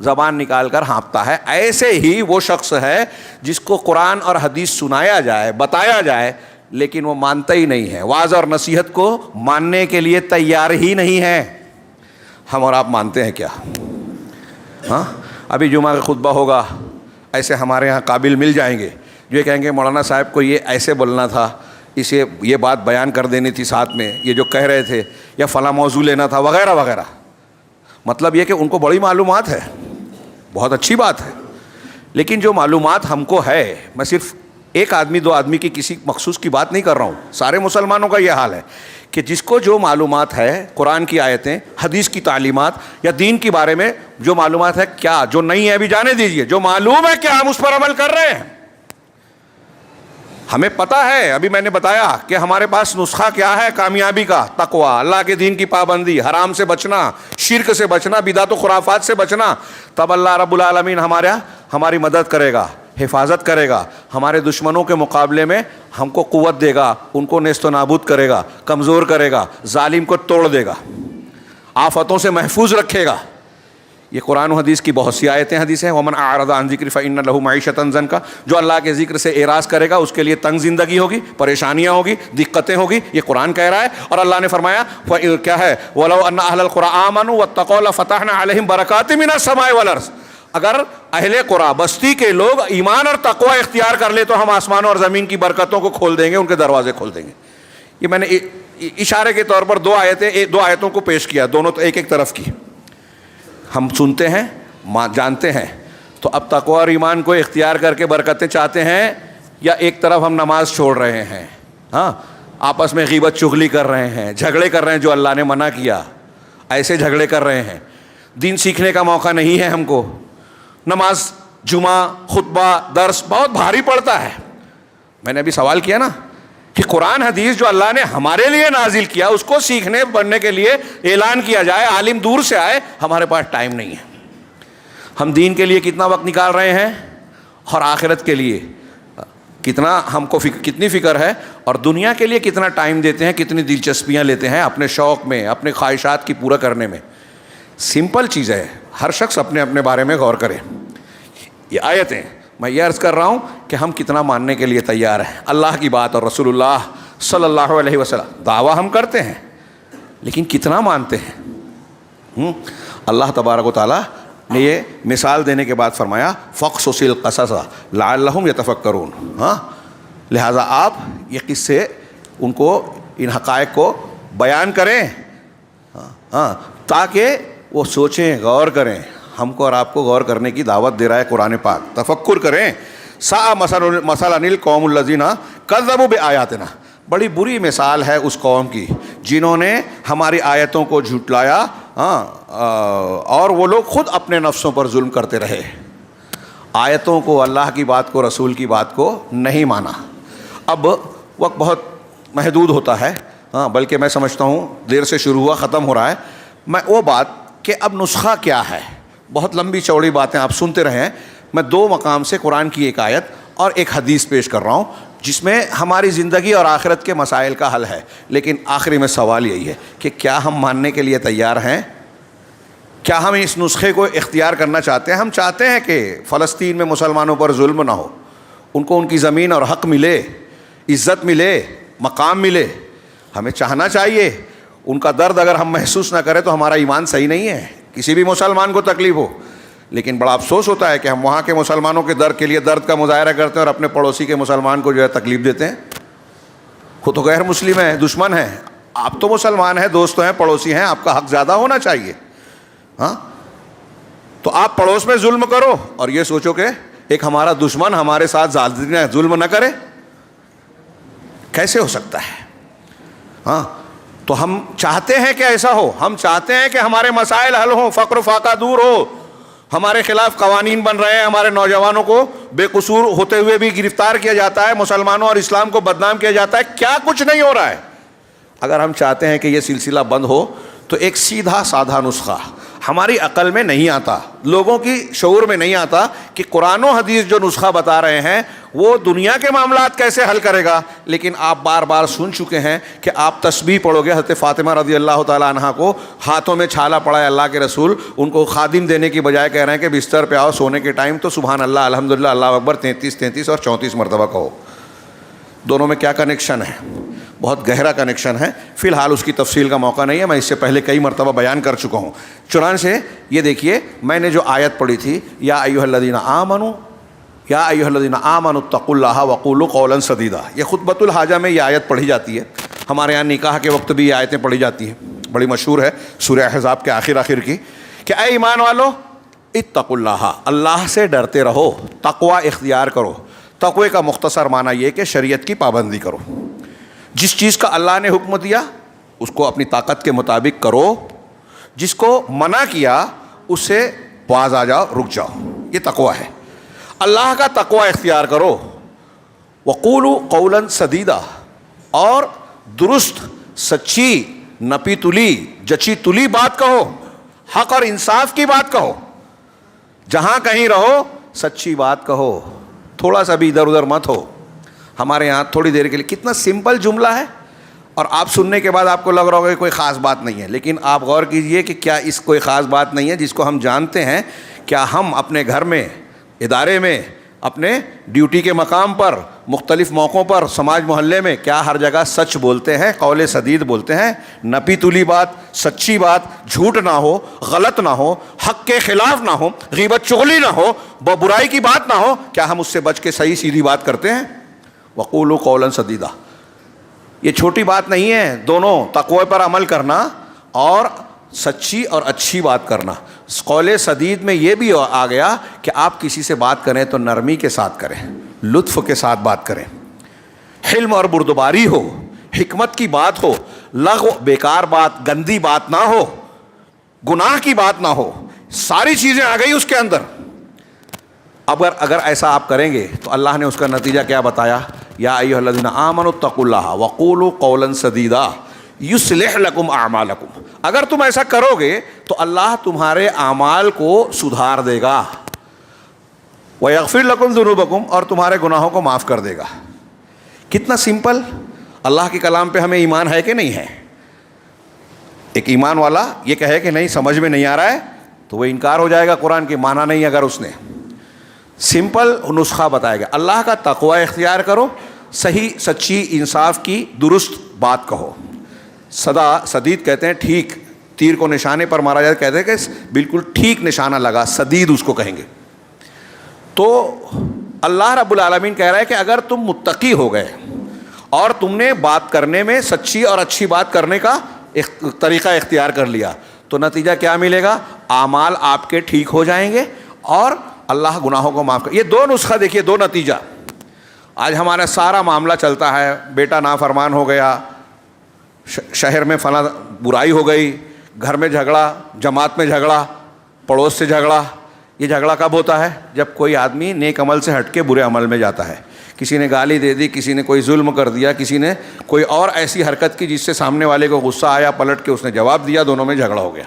زبان نکال کر ہانپتا ہے, ایسے ہی وہ شخص ہے جس کو قرآن اور حدیث سنایا جائے, بتایا جائے, لیکن وہ مانتا ہی نہیں ہے, واعظ اور نصیحت کو ماننے کے لیے تیار ہی نہیں ہے. ہم اور آپ مانتے ہیں کیا؟ ہاں, ابھی جمعہ کا خطبہ ہوگا, ایسے ہمارے ہاں قابل مل جائیں گے جو یہ کہیں گے مولانا صاحب کو یہ ایسے بولنا تھا, اسے یہ بات بیان کر دینی تھی ساتھ میں, یہ جو کہہ رہے تھے, یا فلاں موضوع لینا تھا, وغیرہ وغیرہ. مطلب یہ کہ ان کو بڑی معلومات ہے, بہت اچھی بات ہے, لیکن جو معلومات ہم کو ہے, میں صرف ایک آدمی دو آدمی کی کسی مخصوص کی بات نہیں کر رہا ہوں، سارے مسلمانوں کا یہ حال ہے کہ جس کو جو معلومات ہے، قرآن کی آیتیں، حدیث کی تعلیمات یا دین کے بارے میں جو معلومات ہے، کیا جو نہیں ہے ابھی جانے دیجئے، جو معلوم ہے کیا ہم اس پر عمل کر رہے ہیں؟ ہمیں پتہ ہے، ابھی میں نے بتایا کہ ہمارے پاس نسخہ کیا ہے کامیابی کا، تقوی، اللہ کے دین کی پابندی، حرام سے بچنا، شرک سے بچنا، بدعت و خرافات سے بچنا، تب اللہ رب العالمین ہماری مدد کرے گا، حفاظت کرے گا، ہمارے دشمنوں کے مقابلے میں ہم کو قوت دے گا، ان کو نیست و نابود کرے گا، کمزور کرے گا، ظالم کو توڑ دے گا، آفتوں سے محفوظ رکھے گا۔ یہ قرآن و حدیث کی بہت سی آیتیں حدیث ہیں۔ ومن اعرض عن ذکری فإن له معیشۃ ضنکا، جو اللہ کے ذکر سے اعراض کرے گا اس کے لیے تنگ زندگی ہوگی، پریشانیاں ہوگی، دقتیں ہوگی، یہ قرآن کہہ رہا ہے۔ اور اللہ نے فرمایا کیا ہے، وَلَوْ أَنَّ أَهْلَ الْقُرَىٰ آمَنُوا وَاتَّقَوْا لَفَتَحْنَا عَلَيْهِمْ بَرَكَاتٍ مِّنَ السَّمَاءِ وَالْأَرْضِ، اگر اہل قرآ بستی کے لوگ ایمان اور تقوی اختیار کر لے تو ہم آسمانوں اور زمین کی برکتوں کو کھول دیں گے، ان کے دروازے کھول دیں گے۔ یہ میں نے اشارے کے طور پر دو آیتوں کو پیش کیا، دونوں تو ایک ایک طرف کی، ہم سنتے ہیں، جانتے ہیں۔ تو اب تقوی اور ایمان کو اختیار کر کے برکتیں چاہتے ہیں، یا ایک طرف ہم نماز چھوڑ رہے ہیں، ہاں آپس میں غیبت چغلی کر رہے ہیں، جھگڑے کر رہے ہیں جو اللہ نے منع کیا، ایسے جھگڑے کر رہے ہیں، دین سیکھنے کا موقع نہیں ہے ہم کو، نماز، جمعہ، خطبہ، درس بہت بھاری پڑتا ہے۔ میں نے ابھی سوال کیا نا کہ قرآن حدیث جو اللہ نے ہمارے لیے نازل کیا اس کو سیکھنے پڑھنے کے لیے اعلان کیا جائے، عالم دور سے آئے، ہمارے پاس ٹائم نہیں ہے۔ ہم دین کے لیے کتنا وقت نکال رہے ہیں اور آخرت کے لیے کتنا ہم کو کتنی فکر ہے، اور دنیا کے لیے کتنا ٹائم دیتے ہیں، کتنی دلچسپیاں لیتے ہیں اپنے شوق میں، اپنے خواہشات کی پورا کرنے میں۔ سمپل چیز ہے، ہر شخص اپنے اپنے بارے میں غور کرے۔ یہ آیتیں میں یہ عرض کر رہا ہوں کہ ہم کتنا ماننے کے لیے تیار ہیں اللہ کی بات اور رسول اللہ صلی اللہ علیہ وسلم۔ دعویٰ ہم کرتے ہیں لیکن کتنا مانتے ہیں؟ اللہ تبارک و تعالیٰ نے یہ مثال دینے کے بعد فرمایا فَقْصُصِ الْقَصَصَ لَعَلَّهُمْ يَتَفَكَّرُونَ، ہاں لہٰذا آپ یہ قصے ان کو، ان حقائق کو بیان کریں، ہاں تاکہ وہ سوچیں، غور کریں۔ ہم کو اور آپ کو غور کرنے کی دعوت دے رہا ہے قرآن پاک، تفکر کریں۔ سَاءَ مَثَلًا الْقَوْمُ الَّذِينَ كَذَّبُوا بِآيَاتِنَا، بڑی بری مثال ہے اس قوم کی جنہوں نے ہماری آیتوں کو جھٹلایا، اور وہ لوگ خود اپنے نفسوں پر ظلم کرتے رہے، آیتوں کو، اللہ کی بات کو، رسول کی بات کو نہیں مانا۔ اب وقت بہت محدود ہوتا ہے، بلکہ میں سمجھتا ہوں دیر سے شروع ہوا، ختم ہو رہا ہے۔ میں وہ بات کہ اب نسخہ کیا ہے، بہت لمبی چوڑی باتیں آپ سنتے رہیں، میں دو مقام سے قرآن کی ایک آیت اور ایک حدیث پیش کر رہا ہوں جس میں ہماری زندگی اور آخرت کے مسائل کا حل ہے۔ لیکن آخری میں سوال یہی ہے کہ کیا ہم ماننے کے لیے تیار ہیں؟ کیا ہم اس نسخے کو اختیار کرنا چاہتے ہیں؟ ہم چاہتے ہیں کہ فلسطین میں مسلمانوں پر ظلم نہ ہو، ان کو ان کی زمین اور حق ملے، عزت ملے، مقام ملے، ہمیں چاہنا چاہیے۔ ان کا درد اگر ہم محسوس نہ کریں تو ہمارا ایمان صحیح نہیں ہے، کسی بھی مسلمان کو تکلیف ہو۔ لیکن بڑا افسوس ہوتا ہے کہ ہم وہاں کے مسلمانوں کے درد کے لیے درد کا مظاہرہ کرتے ہیں اور اپنے پڑوسی کے مسلمان کو جو ہے تکلیف دیتے ہیں۔ خود تو غیر مسلم ہے، دشمن ہے، آپ تو مسلمان ہیں، دوست ہیں، پڑوسی ہیں، آپ کا حق زیادہ ہونا چاہیے۔ ہاں تو آپ پڑوس میں ظلم کرو اور یہ سوچو کہ ایک ہمارا دشمن ہمارے ساتھ ظلم نہ کرے، کیسے ہو سکتا ہے؟ ہاں تو ہم چاہتے ہیں کہ ایسا ہو، ہم چاہتے ہیں کہ ہمارے مسائل حل ہوں، فقر و فاقہ دور ہو۔ ہمارے خلاف قوانین بن رہے ہیں، ہمارے نوجوانوں کو بے قصور ہوتے ہوئے بھی گرفتار کیا جاتا ہے، مسلمانوں اور اسلام کو بدنام کیا جاتا ہے، کیا کچھ نہیں ہو رہا ہے۔ اگر ہم چاہتے ہیں کہ یہ سلسلہ بند ہو تو ایک سیدھا سادھا نسخہ ہماری عقل میں نہیں آتا، لوگوں کی شعور میں نہیں آتا کہ قرآن و حدیث جو نسخہ بتا رہے ہیں وہ دنیا کے معاملات کیسے حل کرے گا۔ لیکن آپ بار بار سن چکے ہیں کہ آپ تسبیح پڑھو گے، حضرت فاطمہ رضی اللہ تعالیٰ عنہ کو ہاتھوں میں چھالا پڑا ہے اللہ کے رسول، ان کو خادم دینے کی بجائے کہہ رہے ہیں کہ بستر پہ آؤ سونے کے ٹائم تو سبحان اللہ، الحمدللہ، اللہ اکبر 33 اور 34 مرتبہ کہو۔ دونوں میں کیا کنیکشن ہے؟ بہت گہرا کنیکشن ہے، فی الحال اس کی تفصیل کا موقع نہیں ہے، میں اس سے پہلے کئی مرتبہ بیان کر چکا ہوں۔ چنانچہ یہ دیکھیے میں نے جو آیت پڑھی تھی، یا ایھا الذین آمنوا، یا ایھا الذین آمنوا اتقوا اللہ وقولوا قولا سدیدا، یہ خطبۃ الحاجہ میں یہ آیت پڑھی جاتی ہے۔ ہمارے یہاں نکاح کے وقت بھی یہ آیتیں پڑھی جاتی ہیں، بڑی مشہور ہے، سورہ احزاب کے آخر کی، کہ اے ایمان والو اتقوا اللہ، اللہ سے ڈرتے رہو، تقوی اختیار کرو۔ تقوی کا مختصر معنی یہ کہ شریعت کی پابندی کرو، جس چیز کا اللہ نے حکم دیا اس کو اپنی طاقت کے مطابق کرو، جس کو منع کیا اس سے باز آ جاؤ، رک جاؤ، یہ تقوی ہے۔ اللہ کا تقوی اختیار کرو۔ وقولوا قولا سدیدا، اور درست، سچی، نپی تلی، جچی تلی بات کہو، حق اور انصاف کی بات کہو، جہاں کہیں رہو سچی بات کہو، تھوڑا سا بھی ادھر ادھر مت ہو۔ ہمارے یہاں تھوڑی دیر کے لیے کتنا سمپل جملہ ہے، اور آپ سننے کے بعد آپ کو لگ رہا ہوگا کہ کوئی خاص بات نہیں ہے، لیکن آپ غور کیجئے کہ کیا اس کوئی خاص بات نہیں ہے جس کو ہم جانتے ہیں؟ کیا ہم اپنے گھر میں، ادارے میں، اپنے ڈیوٹی کے مقام پر، مختلف موقعوں پر، سماج محلے میں، کیا ہر جگہ سچ بولتے ہیں، قول سدید بولتے ہیں، نپی تلی بات، سچی بات، جھوٹ نہ ہو، غلط نہ ہو، حق کے خلاف نہ ہو، غیبت چغلی نہ ہو، برائی کی بات نہ ہو، کیا ہم اس سے بچ کے صحیح سیدھی بات کرتے ہیں؟ وقولوا قولا سدیدا، یہ چھوٹی بات نہیں ہے، دونوں تقوی پر عمل کرنا اور سچی اور اچھی بات کرنا۔ قول سدید میں یہ بھی آ گیا کہ آپ کسی سے بات کریں تو نرمی کے ساتھ کریں، لطف کے ساتھ بات کریں، حلم اور بردباری ہو، حکمت کی بات ہو، لغو، بیکار بات، گندی بات نہ ہو، گناہ کی بات نہ ہو، ساری چیزیں آ گئی اس کے اندر۔ اگر ایسا آپ کریں گے تو اللہ نے اس کا نتیجہ کیا بتایا؟ یا ایھا الذین آمنوا اتقوا اللہ وقولوا قولا سدیدا یصلح لکم اعمالکم، اگر تم ایسا کرو گے تو اللہ تمہارے اعمال کو سدھار دے گا، ویغفر لکم ذنوبکم، اور تمہارے گناہوں کو معاف کر دے گا۔ کتنا سمپل! اللہ کے کلام پہ ہمیں ایمان ہے کہ نہیں ہے؟ ایک ایمان والا یہ کہے کہ نہیں سمجھ میں نہیں آ رہا ہے تو وہ انکار ہو جائے گا قرآن کی، مانا نہیں اگر اس نے۔ سمپل نسخہ بتایا گیا، اللہ کا تقوی اختیار کرو، صحیح، سچی، انصاف کی درست بات کہو۔ سدید کہتے ہیں ٹھیک، تیر کو نشانے پر مارا جائے کہتے ہیں کہ بالکل ٹھیک نشانہ لگا، سدید اس کو کہیں گے۔ تو اللہ رب العالمین کہہ رہا ہے کہ اگر تم متقی ہو گئے اور تم نے بات کرنے میں سچی اور اچھی بات کرنے کا طریقہ اختیار کر لیا تو نتیجہ کیا ملے گا؟ اعمال آپ کے ٹھیک ہو جائیں گے اور اللہ گناہوں کو معاف کر۔ یہ دو نسخہ دیکھیے، دو نتیجہ۔ آج ہمارا سارا معاملہ چلتا ہے، بیٹا نافرمان ہو گیا، شہر میں فلاں برائی ہو گئی، گھر میں جھگڑا، جماعت میں جھگڑا، پڑوس سے جھگڑا۔ یہ جھگڑا کب ہوتا ہے؟ جب کوئی آدمی نیک عمل سے ہٹ کے برے عمل میں جاتا ہے۔ کسی نے گالی دے دی، کسی نے کوئی ظلم کر دیا، کسی نے کوئی اور ایسی حرکت کی جس سے سامنے والے کو غصہ آیا، پلٹ کے اس نے جواب دیا، دونوں میں جھگڑا ہو گیا۔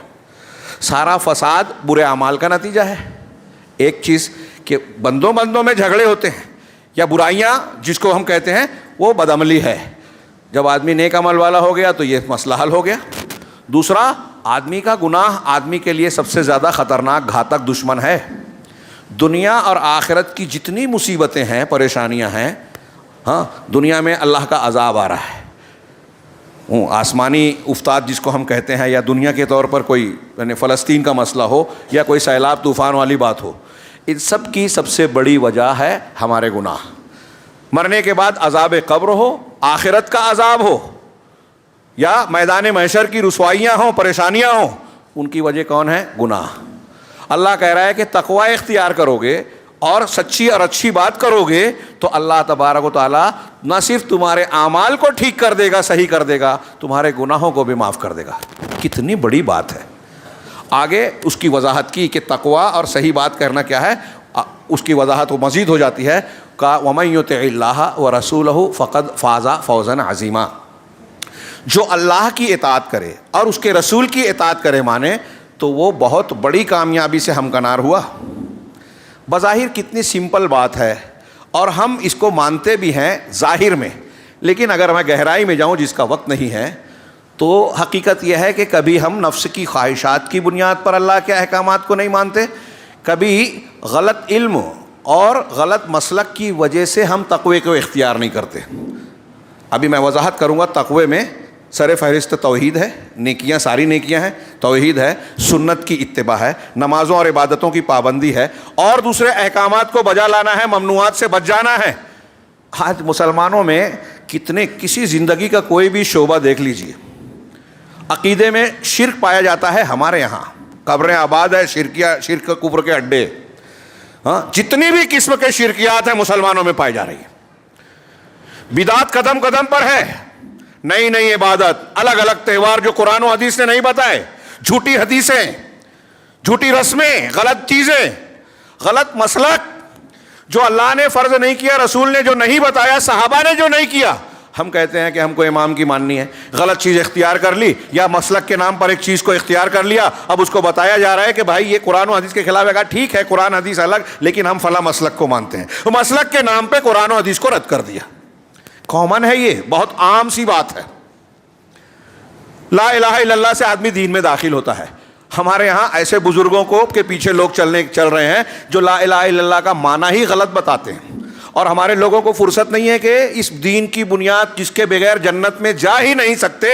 سارا فساد برے اعمال کا نتیجہ ہے۔ ایک چیز کہ بندوں میں جھگڑے ہوتے ہیں یا برائیاں جس کو ہم کہتے ہیں وہ بدعملی ہے۔ جب آدمی نیک عمل والا ہو گیا تو یہ مسئلہ حل ہو گیا۔ دوسرا، آدمی کا گناہ آدمی کے لیے سب سے زیادہ خطرناک گھاتک دشمن ہے۔ دنیا اور آخرت کی جتنی مصیبتیں ہیں، پریشانیاں ہیں، ہاں، دنیا میں اللہ کا عذاب آ رہا ہے، آسمانی افتاد جس کو ہم کہتے ہیں، یا دنیا کے طور پر کوئی یعنی فلسطین کا مسئلہ ہو یا کوئی سیلاب طوفان والی بات ہو، ان سب کی سب سے بڑی وجہ ہے ہمارے گناہ۔ مرنے کے بعد عذاب قبر ہو، آخرت کا عذاب ہو، یا میدان محشر کی رسوائیاں ہوں، پریشانیاں ہوں، ان کی وجہ کون ہے؟ گناہ۔ اللہ کہہ رہا ہے کہ تقوی اختیار کرو گے اور سچی اور اچھی بات کرو گے تو اللہ تبارک و تعالیٰ نہ صرف تمہارے اعمال کو ٹھیک کر دے گا، صحیح کر دے گا، تمہارے گناہوں کو بھی معاف کر دے گا۔ کتنی بڑی بات ہے۔ آگے اس کی وضاحت کی کہ تقوی اور صحیح بات کرنا کیا ہے، اس کی وضاحت وہ مزید ہو جاتی ہے کہ وَمَن يُطِعِ اللَّهَ وَرَسُولَهُ فَقَدْ فَازَ فَوْزًا عَظِيمًا، جو اللہ کی اطاعت کرے اور اس کے رسول کی اطاعت کرے مانے تو وہ بہت بڑی کامیابی سے ہمکنار ہوا۔ بظاہر کتنی سمپل بات ہے اور ہم اس کو مانتے بھی ہیں ظاہر میں، لیکن اگر میں گہرائی میں جاؤں جس کا وقت نہیں ہے تو حقیقت یہ ہے کہ کبھی ہم نفس کی خواہشات کی بنیاد پر اللہ کے احکامات کو نہیں مانتے، کبھی غلط علم اور غلط مسلک کی وجہ سے ہم تقوی کو اختیار نہیں کرتے۔ ابھی میں وضاحت کروں گا۔ تقوی میں سر فہرست توحید ہے، نیکیاں ساری نیکیاں ہیں، توحید ہے، سنت کی اتباع ہے، نمازوں اور عبادتوں کی پابندی ہے، اور دوسرے احکامات کو بجا لانا ہے، ممنوعات سے بچ جانا ہے۔ آج مسلمانوں میں کسی زندگی کا کوئی بھی شعبہ دیکھ لیجئے، عقیدے میں شرک پایا جاتا ہے۔ ہمارے یہاں قبریں آباد ہے، شرک کفر کے اڈے، ہاں جتنی بھی قسم کے شرکیات ہیں مسلمانوں میں پائی جا رہی ہیں. بدعت قدم قدم پر ہے. نئی نئی عبادت, الگ الگ تہوار جو قرآن و حدیث نے نہیں بتائے, جھوٹی حدیثیں, جھوٹی رسمیں, غلط چیزیں, غلط مسلک جو اللہ نے فرض نہیں کیا, رسول نے جو نہیں بتایا, صحابہ نے جو نہیں کیا, ہم کہتے ہیں کہ ہم کو امام کی ماننی ہے. غلط چیز اختیار کر لی یا مسلک کے نام پر ایک چیز کو اختیار کر لیا, اب اس کو بتایا جا رہا ہے کہ بھائی یہ قرآن و حدیث کے خلاف ہے. کہا ٹھیک ہے قرآن حدیث الگ, لیکن ہم فلاں مسلک کو مانتے ہیں. مسلک کے نام پہ قرآن و حدیث کو رد کر دیا. کامن ہے, یہ بہت عام سی بات ہے. لا الہ الا اللہ سے آدمی دین میں داخل ہوتا ہے. ہمارے یہاں ایسے بزرگوں کو کے پیچھے لوگ چل رہے ہیں جو لا الہ الا اللہ کا معنی ہی غلط بتاتے ہیں, اور ہمارے لوگوں کو فرصت نہیں ہے کہ اس دین کی بنیاد جس کے بغیر جنت میں جا ہی نہیں سکتے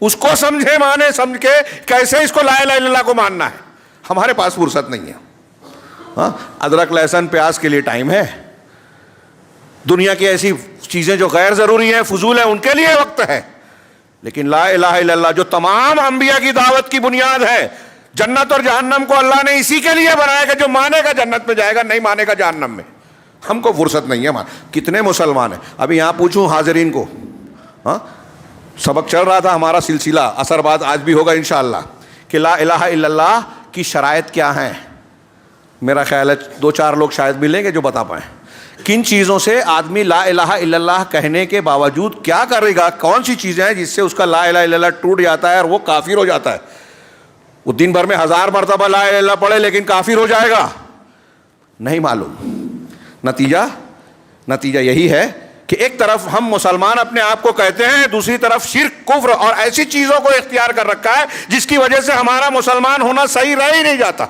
اس کو سمجھے, مانے سمجھ کے کیسے اس کو لا الہ الا اللہ کو ماننا ہے. ہمارے پاس فرصت نہیں ہے. ہاں ادرک لہسن پیاز کے لیے ٹائم ہے, دنیا کی ایسی چیزیں جو غیر ضروری ہیں, فضول ہیں, ان کے لیے وقت ہے. لیکن لا الہ الا اللہ جو تمام انبیاء کی دعوت کی بنیاد ہے, جنت اور جہنم کو اللہ نے اسی کے لیے بنایا کہ جو مانے گا جنت میں جائے گا, نہیں مانے گا جہنم میں. ہم کو فرصت نہیں ہے. کتنے مسلمان ہیں ابھی یہاں پوچھوں حاضرین کو, ہاں سبق چل رہا تھا ہمارا سلسلہ اثر بعد آج بھی ہوگا انشاءاللہ, کہ لا الہ الا اللہ کی شرائط کیا ہیں. میرا خیال ہے 2-4 لوگ شاید ملیں گے جو بتا پائیں کن چیزوں سے آدمی لا الہ الا اللہ کہنے کے باوجود کیا کرے گا, کون سی چیزیں ہیں جس سے اس کا لا الہ الا اللہ ٹوٹ جاتا ہے اور وہ کافر ہو جاتا ہے. وہ دن بھر میں 1000 مرتبہ لا الہ الا اللہ پڑھے لیکن کافر ہو جائے گا, نہیں معلوم. نتیجہ یہی ہے کہ ایک طرف ہم مسلمان اپنے آپ کو کہتے ہیں, دوسری طرف شرک, کفر اور ایسی چیزوں کو اختیار کر رکھا ہے جس کی وجہ سے ہمارا مسلمان ہونا صحیح رہ ہی نہیں جاتا.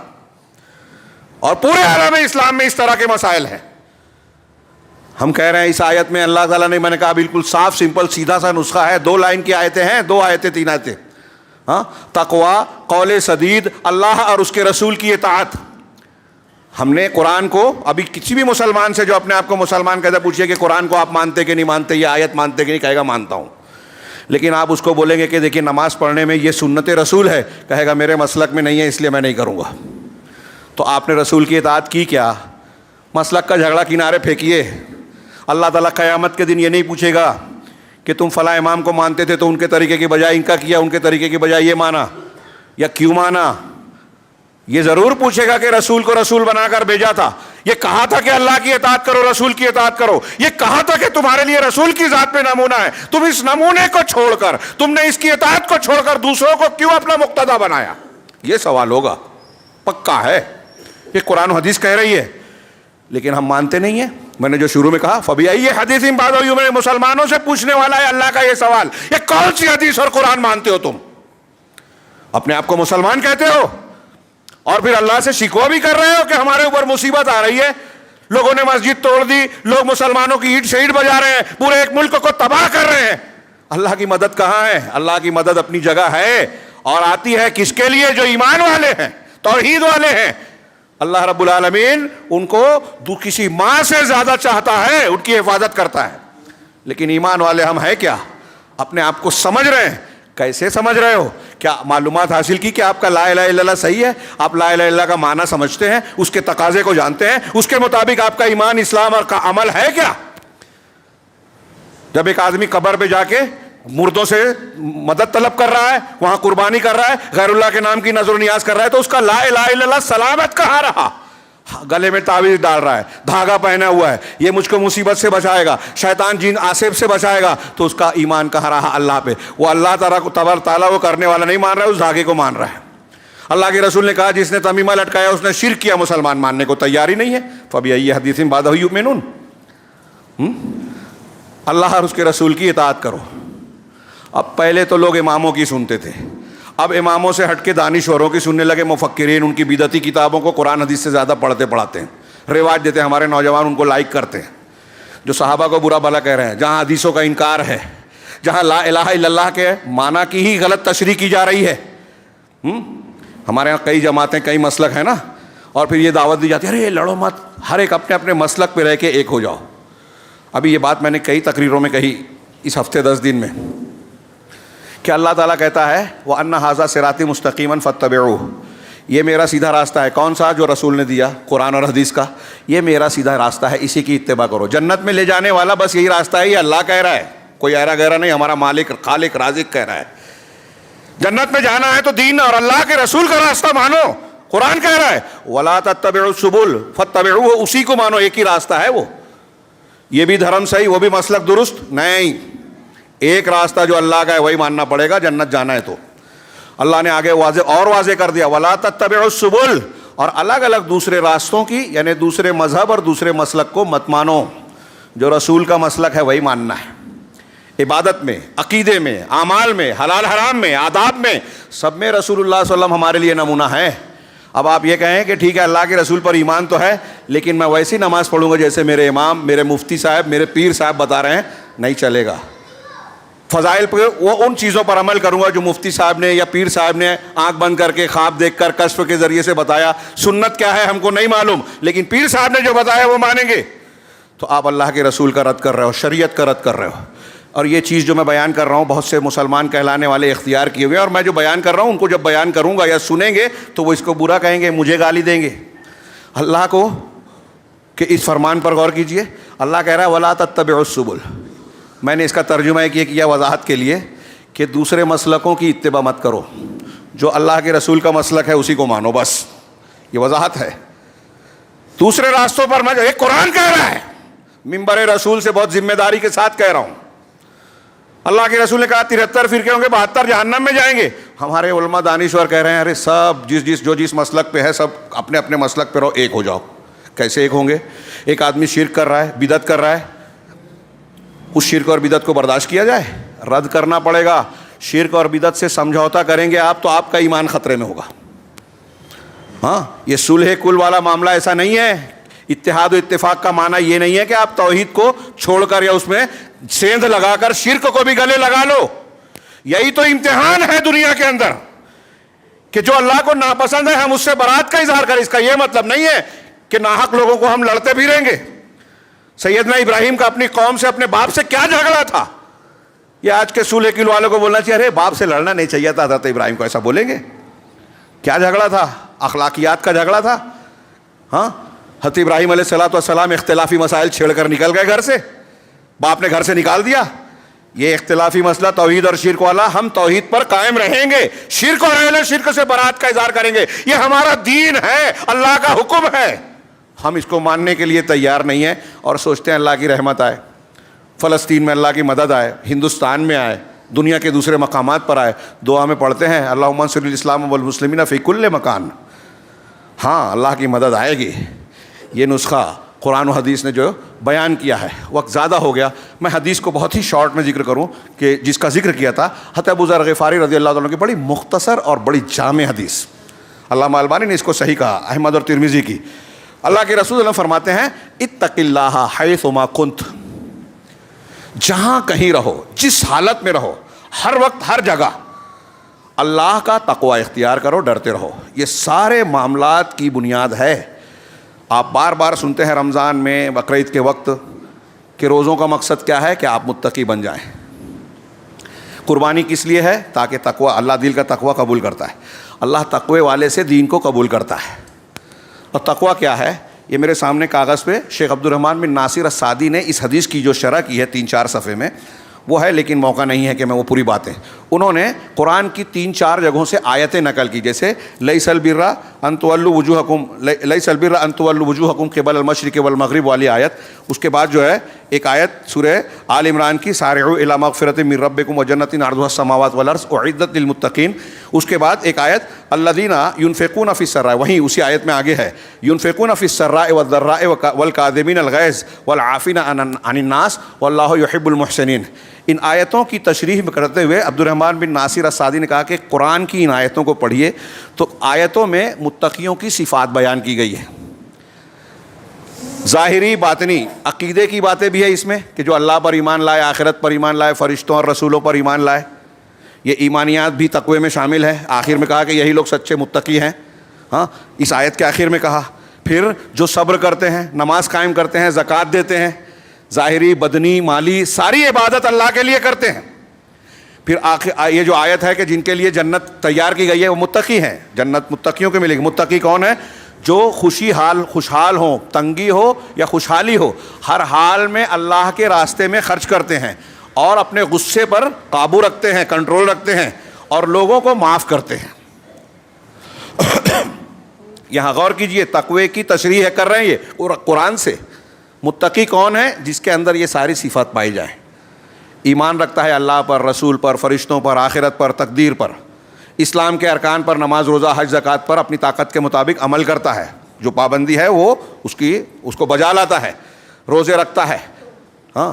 اور پورے عالم اسلام میں اس طرح کے مسائل ہیں. ہم کہہ رہے ہیں اس آیت میں اللہ تعالیٰ نے, میں نے کہا بالکل صاف سمپل سیدھا سا نسخہ ہے, 2 لائن کی آیتیں ہیں, 2 آیتیں 3 آیتیں. ہاں تقوی, قول سدید, اللہ اور اس کے رسول کی اطاعت. ہم نے قرآن کو ابھی کسی بھی مسلمان سے جو اپنے آپ کو مسلمان کہتا ہے پوچھئے کہ قرآن کو آپ مانتے کہ نہیں مانتے, یہ آیت مانتے کہ نہیں, کہے گا مانتا ہوں. لیکن آپ اس کو بولیں گے کہ دیکھیں نماز پڑھنے میں یہ سنت رسول ہے, کہے گا میرے مسلک میں نہیں ہے اس لیے میں نہیں کروں گا. تو آپ نے رسول کی اطاعت کی کیا؟ مسلک کا جھگڑا کنارے پھینکیے. اللہ تعالیٰ قیامت کے دن یہ نہیں پوچھے گا کہ تم فلاں امام کو مانتے تھے تو ان کے طریقے کی بجائے ان کا کیا, ان کے طریقے کی بجائے یہ مانا, یا کیوں مانا. یہ ضرور پوچھے گا کہ رسول کو رسول بنا کر بھیجا تھا, یہ کہا تھا کہ اللہ کی اطاعت کرو, رسول کی اطاعت کرو, یہ کہا تھا کہ تمہارے لیے رسول کی ذات میں نمونہ ہے, تم اس نمونے کو چھوڑ کر, تم نے اس کی اطاعت کو چھوڑ کر دوسروں کو کیوں اپنا مقتدا بنایا. یہ سوال ہوگا, پکا ہے. یہ قرآن و حدیث کہہ رہی ہے لیکن ہم مانتے نہیں ہیں. میں نے جو شروع میں کہا فبأي حدیث بعد یؤمنون, مسلمانوں سے پوچھنے والا ہے اللہ کا یہ سوال, یہ کون سی حدیث اور قرآن مانتے ہو تم؟ اپنے آپ کو مسلمان کہتے ہو اور پھر اللہ سے شکوہ بھی کر رہے ہو کہ ہمارے اوپر مصیبت آ رہی ہے, لوگوں نے مسجد توڑ دی, لوگ مسلمانوں کی اینٹ شہید بجا رہے ہیں, پورے ایک ملک کو تباہ کر رہے ہیں. اللہ کی مدد کہاں ہے؟ اللہ کی مدد اپنی جگہ ہے, اور آتی ہے کس کے لیے؟ جو ایمان والے ہیں, توحید والے ہیں. اللہ رب العالمین ان کو کسی ماں سے زیادہ چاہتا ہے, ان کی حفاظت کرتا ہے. لیکن ایمان والے ہم ہیں کیا؟ اپنے آپ کو سمجھ رہے ہیں. کیسے سمجھ رہے ہو؟ کیا معلومات حاصل کی کہ آپ کا لا الہ الا اللہ صحیح ہے؟ آپ لا الہ الا اللہ کا معنی سمجھتے ہیں, اس کے تقاضے کو جانتے ہیں, اس کے مطابق آپ کا ایمان, اسلام اور کا عمل ہے کیا؟ جب ایک آدمی قبر پہ جا کے مردوں سے مدد طلب کر رہا ہے, وہاں قربانی کر رہا ہے, غیر اللہ کے نام کی نظر و نیاز کر رہا ہے, تو اس کا لا الہ الا اللہ سلامت کہاں رہا؟ گلے میں تعویذ ڈال رہا ہے, دھاگا پہنا ہوا ہے, یہ مجھ کو مصیبت سے بچائے گا, شیطان جن آصف سے بچائے گا, تو اس کا ایمان کہاں رہا اللہ پہ؟ وہ اللہ تعالیٰ وہ کرنے والا نہیں مان رہا ہے, اس دھاگے کو مان رہا ہے. اللہ کے رسول نے کہا جس نے تمیمہ لٹکایا اس نے شرک کیا, مسلمان ماننے کو تیار ہی نہیں ہے. فبأي حدیث بعدہ یؤمنون. اللہ اور اس کے رسول کی اطاعت کرو. اب پہلے تو لوگ اماموں کی سنتے تھے, اب اماموں سے ہٹ کے دانشوروں کی سننے لگے, مفکرین ان کی بدعتی کتابوں کو قرآن حدیث سے زیادہ پڑھتے پڑھاتے ہیں, رواج دیتے ہیں, ہمارے نوجوان ان کو لائک کرتے ہیں, جو صحابہ کو برا بھلا کہہ رہے ہیں. جہاں حدیثوں کا انکار ہے, جہاں لا الہ الا اللہ کے معنی کی ہی غلط تشریح کی جا رہی ہے. ہمارے یہاں کئی جماعتیں, کئی مسلک ہیں نا, اور پھر یہ دعوت دی جاتی ہے ارے لڑو مت, ہر ایک اپنے اپنے مسلک پہ رہ کے ایک ہو جاؤ. ابھی یہ بات میں نے کئی تقریروں میں کہی اس ہفتے 10 دن میں, کہ اللہ تعالیٰ کہتا ہے وَأَنَّ هَذَا صِرَاطِي مُسْتَقِيمًا فَاتَّبِعُوهُ, یہ میرا سیدھا راستہ ہے. کون سا؟ جو رسول نے دیا, قرآن اور حدیث کا. یہ میرا سیدھا راستہ ہے, اسی کی اتباع کرو. جنت میں لے جانے والا بس یہی راستہ ہے, یہ اللہ کہہ رہا ہے, کوئی ایرا گہرا نہیں, ہمارا مالک خالق رازق کہہ رہا ہے. جنت میں جانا ہے تو دین اور اللہ کے رسول کا راستہ مانو. قرآن کہہ رہا ہے وَلَا تَتَّبِعُوا السُّبُلَ فَاتَّبِعُوهُ, اسی کو مانو, ایک ہی راستہ ہے وہ. یہ بھی دھرم صحیح, وہ بھی مسلک درست نہیں. ایک راستہ جو اللہ کا ہے وہی ماننا پڑے گا جنت جانا ہے تو. اللہ نے آگے واضح کر دیا وَلَا تَتَّبِعُوا السُّبُلَ, اور الگ الگ دوسرے راستوں کی یعنی دوسرے مذہب اور دوسرے مسلک کو مت مانو. جو رسول کا مسلک ہے وہی ماننا ہے. عبادت میں, عقیدے میں, اعمال میں, حلال حرام میں, آداب میں, سب میں رسول اللہ صلی اللہ علیہ وسلم ہمارے لیے نمونہ ہے. اب آپ یہ کہیں کہ ٹھیک ہے اللہ کے رسول پر ایمان تو ہے لیکن میں ویسی نماز پڑھوں گا جیسے میرے امام, میرے مفتی صاحب, میرے پیر صاحب بتا رہے ہیں, نہیں چلے گا. فضائل پہ وہ ان چیزوں پر عمل کروں گا جو مفتی صاحب نے یا پیر صاحب نے آنکھ بند کر کے خواب دیکھ کر کشف کے ذریعے سے بتایا. سنت کیا ہے ہم کو نہیں معلوم, لیکن پیر صاحب نے جو بتایا وہ مانیں گے. تو آپ اللہ کے رسول کا رد کر رہے ہو, شریعت کا رد کر رہے ہو. اور یہ چیز جو میں بیان کر رہا ہوں بہت سے مسلمان کہلانے والے اختیار کیے ہوئے ہیں, اور میں جو بیان کر رہا ہوں ان کو جب بیان کروں گا یا سنیں گے تو وہ اس کو برا کہیں گے, مجھے گالی دیں گے. اللہ کو کہ اس فرمان پر غور کیجئے. اللہ کہہ رہا ہے وَلَا تَتَّبِعُوا السُّبُلَ. میں نے اس کا ترجمہ کیا وضاحت کے لیے کہ دوسرے مسلکوں کی اتباع مت کرو, جو اللہ کے رسول کا مسلک ہے اسی کو مانو, بس یہ وضاحت ہے. دوسرے راستوں پر میں ایک قرآن کہہ رہا ہے, منبر رسول سے بہت ذمہ داری کے ساتھ کہہ رہا ہوں. اللہ کے رسول نے کہا 73 فرقے ہوں گے, 72 جہنم میں جائیں گے. ہمارے علماء دانشور کہہ رہے ہیں ارے سب جس مسلک پہ ہے سب اپنے اپنے مسلک پہ رہو, ایک ہو جاؤ. کیسے ایک ہوں گے؟ ایک آدمی شرک کر رہا ہے, بدعت کر رہا ہے, اس شرک اور بدعت کو برداشت کیا جائے؟ رد کرنا پڑے گا. شرک اور بدعت سے سمجھوتا کریں گے آپ تو آپ کا ایمان خطرے میں ہوگا. ہاں, یہ صلح کل والا معاملہ ایسا نہیں ہے. اتحاد و اتفاق کا معنی یہ نہیں ہے کہ آپ توحید کو چھوڑ کر یا اس میں سیندھ لگا کر شرک کو بھی گلے لگا لو. یہی تو امتحان ہے دنیا کے اندر کہ جو اللہ کو ناپسند ہے ہم اس سے برات کا اظہار کریں. اس کا یہ مطلب نہیں ہے کہ ناحق لوگوں کو ہم لڑتے بھی رہیں گے. سیدنا ابراہیم کا اپنی قوم سے, اپنے باپ سے کیا جھگڑا تھا؟ یہ آج کے صلح کل والوں کو بولنا چاہیے ارے باپ سے لڑنا نہیں چاہیے تھا حضرت ابراہیم کو, ایسا بولیں گے؟ کیا جھگڑا تھا؟ اخلاقیات کا جھگڑا تھا. ہاں, حضرت ابراہیم علیہ السلام اختلافی مسائل چھیڑ کر نکل گئے گھر سے, باپ نے گھر سے نکال دیا. یہ اختلافی مسئلہ توحید اور شرک والا, ہم توحید پر قائم رہیں گے, شرک اور اہل شرک سے برات کا اظہار کریں گے. یہ ہمارا دین ہے, اللہ کا حکم ہے. ہم اس کو ماننے کے لیے تیار نہیں ہیں اور سوچتے ہیں اللہ کی رحمت آئے, فلسطین میں اللہ کی مدد آئے, ہندوستان میں آئے, دنیا کے دوسرے مقامات پر آئے. دعا میں پڑھتے ہیں اللہم انصر الاسلام والمسلمین فی کل مکان. ہاں, اللہ کی مدد آئے گی. یہ نسخہ قرآن و حدیث نے جو بیان کیا ہے. وقت زیادہ ہو گیا, میں حدیث کو بہت ہی شارٹ میں ذکر کروں کہ جس کا ذکر کیا تھا حضرت ابو ذر غفاری رضی اللہ عنہ کی بڑی مختصر اور بڑی جامع حدیث. علامہ البانی نے اس کو صحیح کہا, احمد اور ترمذی کی. اللہ کے رسول صلی اللہ علیہ وسلم فرماتے ہیں اتق اللہ حیثما کنت, جہاں کہیں رہو, جس حالت میں رہو, ہر وقت ہر جگہ اللہ کا تقوی اختیار کرو, ڈرتے رہو. یہ سارے معاملات کی بنیاد ہے. آپ بار بار سنتے ہیں رمضان میں, بقرعید کے وقت, کہ روزوں کا مقصد کیا ہے کہ آپ متقی بن جائیں. قربانی کس لیے ہے؟ تاکہ تقوی, اللہ دل کا تقوی قبول کرتا ہے. اللہ تقوی والے سے دین کو قبول کرتا ہے. اور تقوی کیا ہے؟ یہ میرے سامنے کاغذ پہ شیخ عبد الرحمن بن ناصر السعدی نے اس حدیث کی جو شرح کی ہے 3-4 صفحے میں وہ ہے, لیکن موقع نہیں ہے کہ میں وہ پوری باتیں. انہوں نے قرآن کی 3-4 جگہوں سے آیتیں نقل کی, جیسے لیس البر ان تولوا وجوہکم, لیس البر ان تولوا وجوہکم قبل المشرق والمغرب والی آیت. اس کے بعد جو ہے ایک آیت سورہ آل عمران کی سارعوا الی مغفرۃ من ربکم وجنۃ عرضها السماوات والارض اعدت للمتقین. اس کے بعد ایک آیت الذین ينفقون فی السراء, وہیں اسی آیت میں آگے ہے ينفقون فی السراء والضراء والکاظمین الغیظ والعافین عن الناس واللہ یحب المحسنین. ان آیتوں کی تشریح کرتے ہوئے عبد الرحمن بن ناصر السعدی نے کہا کہ قرآن کی ان آیتوں کو پڑھیے تو آیتوں میں متقیوں کی صفات بیان کی گئی ہے, ظاہری باطنی عقیدے کی باتیں بھی ہے اس میں, کہ جو اللہ پر ایمان لائے, آخرت پر ایمان لائے, فرشتوں اور رسولوں پر ایمان لائے. یہ ایمانیات بھی تقوی میں شامل ہے. آخر میں کہا کہ یہی لوگ سچے متقی ہیں. ہاں, اس آیت کے آخر میں کہا. پھر جو صبر کرتے ہیں, نماز قائم کرتے ہیں, زکوٰۃ دیتے ہیں, ظاہری بدنی مالی ساری عبادت اللہ کے لیے کرتے ہیں. پھر آخر یہ جو آیت ہے کہ جن کے لیے جنت تیار کی گئی ہے وہ متقی ہیں، جنت متقیوں کو ملے گی. متقی کون ہے؟ جو خوشحال ہوں، تنگی ہو یا خوشحالی ہو، ہر حال میں اللہ کے راستے میں خرچ کرتے ہیں اور اپنے غصے پر قابو رکھتے ہیں، کنٹرول رکھتے ہیں اور لوگوں کو معاف کرتے ہیں. یہاں غور کیجئے، تقوی کی تشریح کر رہے ہیں یہ قرآن سے. متقی کون ہے؟ جس کے اندر یہ ساری صفات پائی جائیں. ایمان رکھتا ہے اللہ پر، رسول پر، فرشتوں پر، آخرت پر، تقدیر پر، اسلام کے ارکان پر، نماز، روزہ، حج، زکوٰۃ پر اپنی طاقت کے مطابق عمل کرتا ہے. جو پابندی ہے وہ اس کو بجا لاتا ہے، روزے رکھتا ہے، ہاں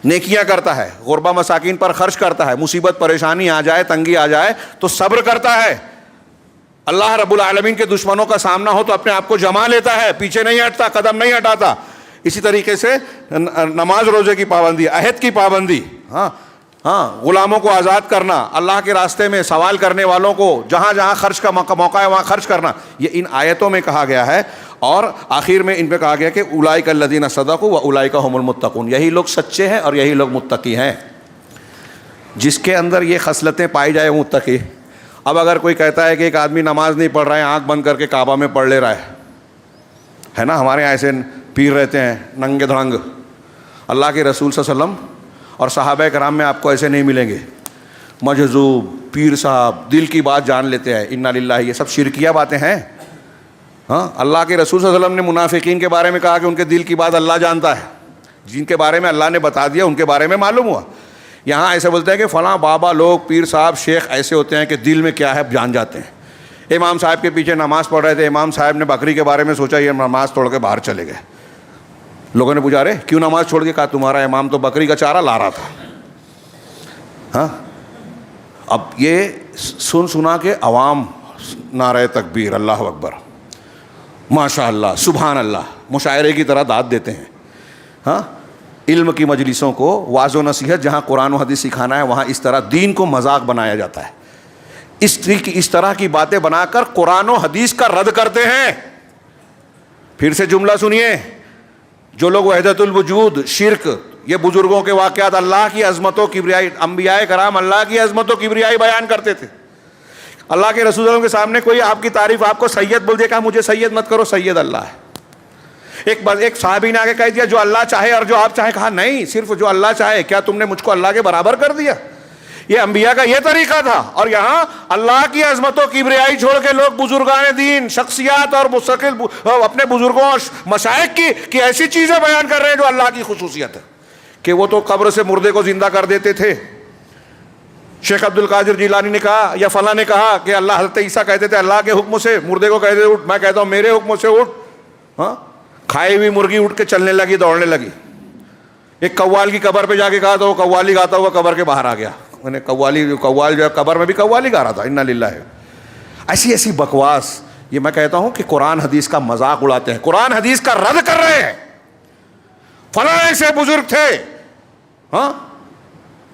نیکیاں کرتا ہے، غربا مساکین پر خرچ کرتا ہے، مصیبت پریشانی آ جائے، تنگی آ جائے تو صبر کرتا ہے، اللہ رب العالمین کے دشمنوں کا سامنا ہو تو اپنے آپ کو جما لیتا ہے، پیچھے نہیں ہٹتا، قدم نہیں ہٹاتا. اسی طریقے سے نماز روزے کی پابندی، عہد کی پابندی، غلاموں کو آزاد کرنا، اللہ کے راستے میں سوال کرنے والوں کو جہاں جہاں خرچ کا موقع ہے وہاں خرچ کرنا، یہ ان آیتوں میں کہا گیا ہے. اور آخر میں ان پہ کہا گیا کہ اولئک الذین صدقوا واولئک هم المتقون، یہی لوگ سچے ہیں اور یہی لوگ متقی ہیں. جس کے اندر یہ خصلتیں پائی جائے وہ متقی. اب اگر کوئی کہتا ہے کہ ایک آدمی نماز نہیں پڑھ رہا ہے، آنکھ بند کر کے کعبہ میں پڑھ لے رہا ہے نا، ہمارے یہاں ایسے پیر رہتے ہیں ننگے دھڑنگ. اللہ کے رسول صلی اللہ علیہ وسلم اور صحابہ کرام میں آپ کو ایسے نہیں ملیں گے. مجذوب پیر صاحب دل کی بات جان لیتے ہیں، انا للہ، یہ سب شرکیہ باتیں ہیں. اللہ کے رسول صلی اللہ علیہ وسلم نے منافقین کے بارے میں کہا کہ ان کے دل کی بات اللہ جانتا ہے. جن کے بارے میں اللہ نے بتا دیا ان کے بارے میں معلوم ہوا. یہاں ایسے بولتے ہیں کہ فلاں بابا لوگ، پیر صاحب، شیخ ایسے ہوتے ہیں کہ دل میں کیا ہے جان جاتے ہیں. امام صاحب کے پیچھے نماز پڑھ رہے تھے، امام صاحب نے بکری کے بارے میں سوچا، یہ نماز توڑ کے باہر چلے گئے. لوگوں نے پوچھا، رہے کیوں نماز چھوڑ کے؟ کہا تمہارا امام تو بکری کا چارہ لا رہا تھا. اب یہ سنا کے عوام نعرہ تکبیر، اللہ اکبر، ماشاء اللہ، سبحان اللہ، مشاعرے کی طرح داد دیتے ہیں. علم کی مجلسوں کو، واعظ و نصیحت جہاں قرآن و حدیث سکھانا ہے وہاں اس طرح دین کو مذاق بنایا جاتا ہے. اس طرح کی باتیں بنا کر قرآن و حدیث کا رد کرتے ہیں. پھر سے جملہ سنیے، جو لوگ وحدت الوجود، شرک، یہ بزرگوں کے واقعات، اللہ کی عظمت و کبریائی، انبیاء کرام اللہ کی عظمت و کبریائی بیان کرتے تھے. اللہ کے رسول کے سامنے کوئی آپ کی تعریف، آپ کو سید بول دے، کہا مجھے سید مت کرو، سید اللہ ہے. ایک صحابی نے آگے کہہ دیا جو اللہ چاہے اور جو آپ چاہے. کہا نہیں، صرف جو اللہ چاہے. کیا تم نے مجھ کو اللہ کے برابر کر دیا؟ یہ انبیاء کا یہ طریقہ تھا. اور یہاں اللہ کی عظمت و کبریائی چھوڑ کے لوگ بزرگان دین، شخصیات اور مستقل اپنے بزرگوں اور مشائخ کی ایسی چیزیں بیان کر رہے ہیں جو اللہ کی خصوصیت ہے، کہ وہ تو قبر سے مردے کو زندہ کر دیتے تھے. شیخ عبد القادر جیلانی نے کہا یا فلاں نے کہا کہ اللہ، حضرت عیسیٰ کہتے تھے اللہ کے حکم سے مردے کو کہتے اٹھ، میں کہتا ہوں میرے حکم سے اٹھ. کھائی ہوئی مرغی اٹھ کے چلنے لگی، دوڑنے لگی. ایک قوال کی قبر پہ جا کے کہا تو وہ قوالی گاتا ہوا قبر کے باہر آ گیا. میں نے قوال جو ہے قبر میں بھی قوالی گا رہا تھا. انا للہ. ایسی ایسی بکواس. یہ میں کہتا ہوں کہ قرآن حدیث کا مذاق اڑاتے ہیں، قرآن حدیث کا رد کر رہے ہیں. فلاں ایسے بزرگ تھے،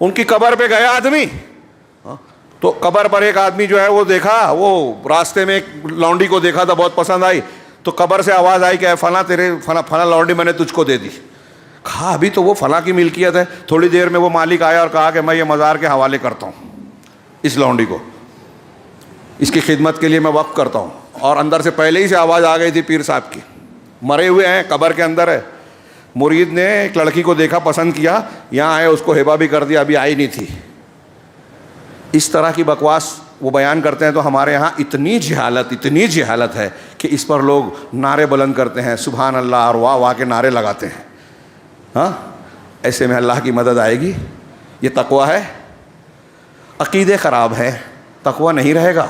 ان کی قبر پہ گیا آدمی، تو قبر پر ایک آدمی جو ہے وہ دیکھا، وہ راستے میں ایک لونڈی کو دیکھا تھا، بہت پسند آئی، تو قبر سے آواز آئی کہ فلاں تیرے فلاں لونڈی میں نے تجھ کو دے دی. کہا ابھی تو وہ فلاں کی ملکیت ہے. تھوڑی دیر میں وہ مالک آیا اور کہا کہ میں یہ مزار کے حوالے کرتا ہوں اس لونڈی کو، اس کی خدمت کے لیے میں وقف کرتا ہوں. اور اندر سے پہلے ہی سے آواز آ گئی تھی پیر صاحب کی، مرے ہوئے ہیں، قبر کے اندر ہے. مرید نے ایک لڑکی کو دیکھا، پسند کیا، یہاں آئے، اس کو ہبہ بھی کر دیا، ابھی آئی نہیں تھی. اس طرح کی بکواس وہ بیان کرتے ہیں. تو ہمارے یہاں اتنی جہالت ہے کہ اس پر لوگ نعرے بلند کرتے ہیں، سبحان اللہ اور واہ واہ کے نعرے لگاتے ہیں. ایسے میں اللہ کی مدد آئے گی. یہ تقویٰ ہے. عقیدے خراب ہیں، تقویٰ نہیں رہے گا.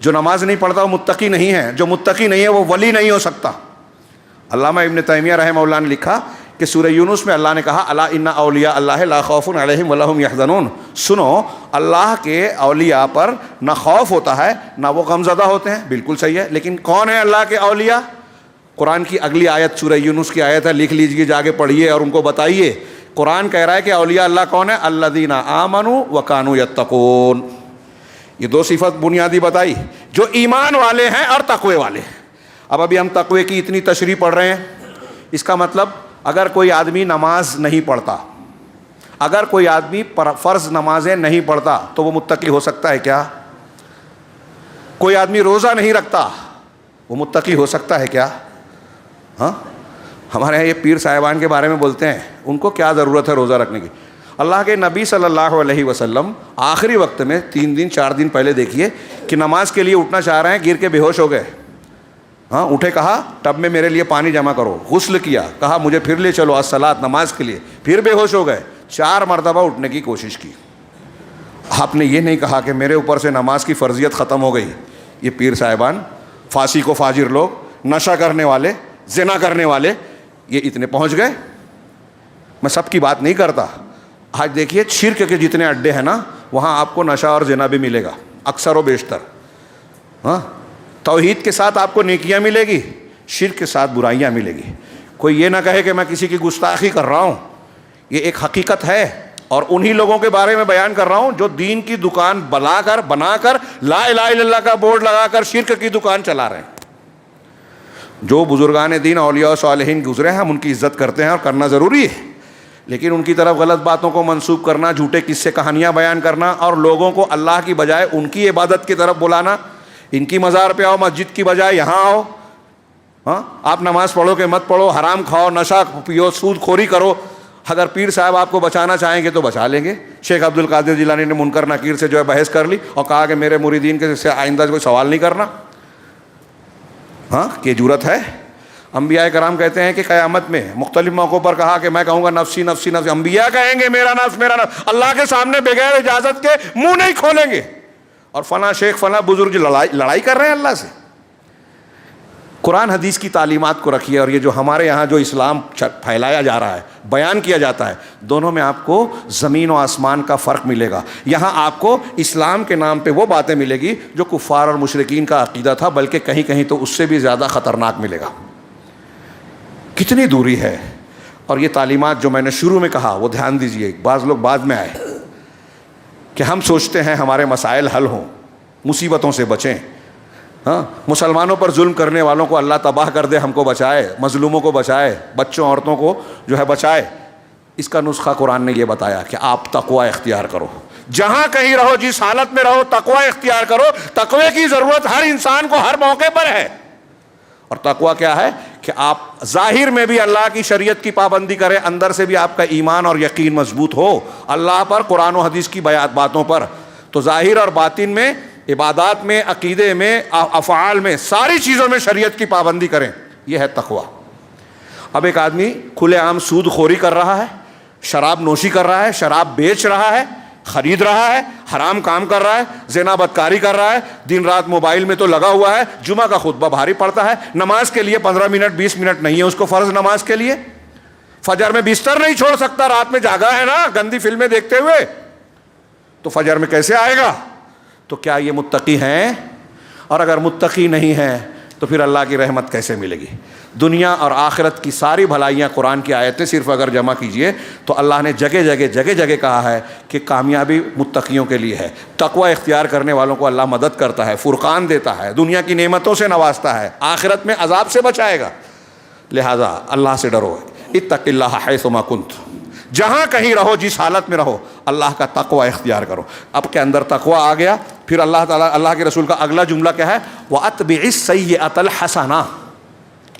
جو نماز نہیں پڑھتا وہ متقی نہیں ہے، جو متقی نہیں ہے وہ ولی نہیں ہو سکتا. علامہ ابن تیمیہ رحمہ اللہ نے لکھا کہ سورہ یونس میں اللہ نے کہا الا ان اولیاء اللہ لا خوف علیہم ولا هم یحزنون. سنو، اللہ کے اولیاء پر نہ خوف ہوتا ہے نہ وہ غمزدہ ہوتے ہیں. بالکل صحیح ہے. لیکن کون ہے اللہ کے اولیاء؟ قرآن کی اگلی آیت سورہ یونس کی آیت ہے، لکھ لیجئے، جا کے پڑھیے اور ان کو بتائیے. قرآن کہہ رہا ہے کہ اولیاء اللہ کون ہے؟ الذین آمنوا وکانوا یتقون. یہ دو صفت بنیادی بتائی، جو ایمان والے ہیں اور تقوی والے ہیں. ابھی ہم تقوی کی اتنی تشریح پڑھ رہے ہیں. اس کا مطلب اگر کوئی آدمی نماز نہیں پڑھتا، اگر کوئی آدمی فرض نمازیں نہیں پڑھتا تو وہ متقی ہو سکتا ہے کیا؟ کوئی آدمی روزہ نہیں رکھتا وہ متقی ہو سکتا ہے کیا؟ ہاں، ہمارے یہاں یہ پیر صاحبان کے بارے میں بولتے ہیں، ان کو کیا ضرورت ہے روزہ رکھنے کی؟ اللہ کے نبی صلی اللہ علیہ وسلم آخری وقت میں 3 دن 4 دن پہلے دیکھیے کہ نماز کے لیے اٹھنا چاہ رہے ہیں، گر کے بے ہوش ہو گئے. ہاں اٹھے، کہا ٹب میں میرے لیے پانی جمع کرو، غسل کیا، کہا مجھے پھر لے چلو الصلاۃ نماز کے لیے، پھر بے ہوش ہو گئے. 4 مرتبہ اٹھنے کی کوشش کی. آپ نے یہ نہیں کہا کہ میرے اوپر سے نماز کی فرضیت ختم ہو گئی. یہ پیر صاحبان، فاسق و فاجر لوگ، نشہ کرنے والے، زنا کرنے والے، یہ اتنے پہنچ گئے. میں سب کی بات نہیں کرتا. آج دیکھیے شرک کے جتنے اڈے ہیں نا، وہاں آپ کو نشہ اور زنا بھی ملے گا اکثر و بیشتر. ہاں، توحید کے ساتھ آپ کو نیکیاں ملے گی، شرک کے ساتھ برائیاں ملے گی. کوئی یہ نہ کہے کہ میں کسی کی گستاخی کر رہا ہوں، یہ ایک حقیقت ہے. اور انہی لوگوں کے بارے میں بیان کر رہا ہوں جو دین کی دکان بنا کر لا الہ الا اللہ کا بورڈ لگا کر شرک کی دکان چلا رہے ہیں. جو بزرگان دین اولیاء و صالحین گزرے ہیں ہم ان کی عزت کرتے ہیں اور کرنا ضروری ہے، لیکن ان کی طرف غلط باتوں کو منسوب کرنا، جھوٹے قصے کہانیاں بیان کرنا اور لوگوں کو اللہ کی بجائے ان کی عبادت کی طرف بلانا، ان کی مزار پہ آؤ مسجد کی بجائے یہاں آؤ. ہاں، آپ نماز پڑھو کہ مت پڑھو، حرام کھاؤ، نشہ پیو، سود خوری کرو. اگر پیر صاحب آپ کو بچانا چاہیں گے تو بچا لیں گے. شیخ عبد القادر جیلانی نے منکر نکیر سے جو ہے بحث کر لی اور کہا کہ میرے مریدین کے سے آئندہ کوئی سوال نہیں کرنا. ہاں، کہ جرت ہے. انبیاء کرام کہتے ہیں کہ قیامت میں مختلف موقعوں پر کہا کہ میں کہوں گا نفسی نفسی نفسی، انبیاء کہیں گے میرا نفس میرا نفس، اللہ کے سامنے بغیر اجازت کے منہ نہیں کھولیں گے. اور فلاں شیخ فلاں بزرگ لڑائی کر رہے ہیں اللہ سے. قرآن حدیث کی تعلیمات کو رکھیے، اور یہ جو ہمارے یہاں جو اسلام پھیلایا جا رہا ہے، بیان کیا جاتا ہے، دونوں میں آپ کو زمین و آسمان کا فرق ملے گا. یہاں آپ کو اسلام کے نام پہ وہ باتیں ملے گی جو کفار اور مشرکین کا عقیدہ تھا، بلکہ کہیں کہیں تو اس سے بھی زیادہ خطرناک ملے گا. کتنی دوری ہے. اور یہ تعلیمات جو میں نے شروع میں کہا وہ دھیان دیجئے. بعض لوگ بعد میں آئے کہ ہم سوچتے ہیں ہمارے مسائل حل ہوں، مصیبتوں سے بچیں. ہاں، مسلمانوں پر ظلم کرنے والوں کو اللہ تباہ کر دے، ہم کو بچائے، مظلوموں کو بچائے، بچوں عورتوں کو جو ہے بچائے. اس کا نسخہ قرآن نے یہ بتایا کہ آپ تقوی اختیار کرو. جہاں کہیں رہو، جس حالت میں رہو، تقوی اختیار کرو. تقوی کی ضرورت ہر انسان کو ہر موقع پر ہے. اور تقوی کیا ہے کہ آپ ظاہر میں بھی اللہ کی شریعت کی پابندی کریں، اندر سے بھی آپ کا ایمان اور یقین مضبوط ہو اللہ پر، قرآن و حدیث کی باتوں پر. تو ظاہر اور باطن میں، عبادات میں، عقیدے میں، افعال میں، ساری چیزوں میں شریعت کی پابندی کریں. یہ ہے تقوی. اب ایک آدمی کھلے عام سود خوری کر رہا ہے، شراب نوشی کر رہا ہے، شراب بیچ رہا ہے، خرید رہا ہے، حرام کام کر رہا ہے، زنا بدکاری کر رہا ہے، دن رات موبائل میں تو لگا ہوا ہے، جمعہ کا خطبہ بھاری پڑتا ہے، نماز کے لیے 15 منٹ 20 منٹ نہیں ہے اس کو فرض نماز کے لیے، فجر میں بستر نہیں چھوڑ سکتا، رات میں جاگا ہے نا گندی فلمیں دیکھتے ہوئے، تو فجر میں کیسے آئے گا؟ تو کیا یہ متقی ہیں؟ اور اگر متقی نہیں ہیں تو پھر اللہ کی رحمت کیسے ملے گی؟ دنیا اور آخرت کی ساری بھلائیاں قرآن کی آیتیں صرف اگر جمع کیجئے تو اللہ نے جگہ جگہ کہا ہے کہ کامیابی متقیوں کے لیے ہے. تقوی اختیار کرنے والوں کو اللہ مدد کرتا ہے، فرقان دیتا ہے، دنیا کی نعمتوں سے نوازتا ہے، آخرت میں عذاب سے بچائے گا. لہذا اللہ سے ڈرو. اتق اللہ حیثما کنت، جہاں کہیں رہو، جس حالت میں رہو، اللہ کا تقوی اختیار کرو. اب کے اندر تقوی آ گیا. پھر اللہ تعالیٰ، اللہ کے رسول کا اگلا جملہ کیا ہے؟ وَأَتْبِعِ السَّيِّئَةَ الْحَسَنَةَ.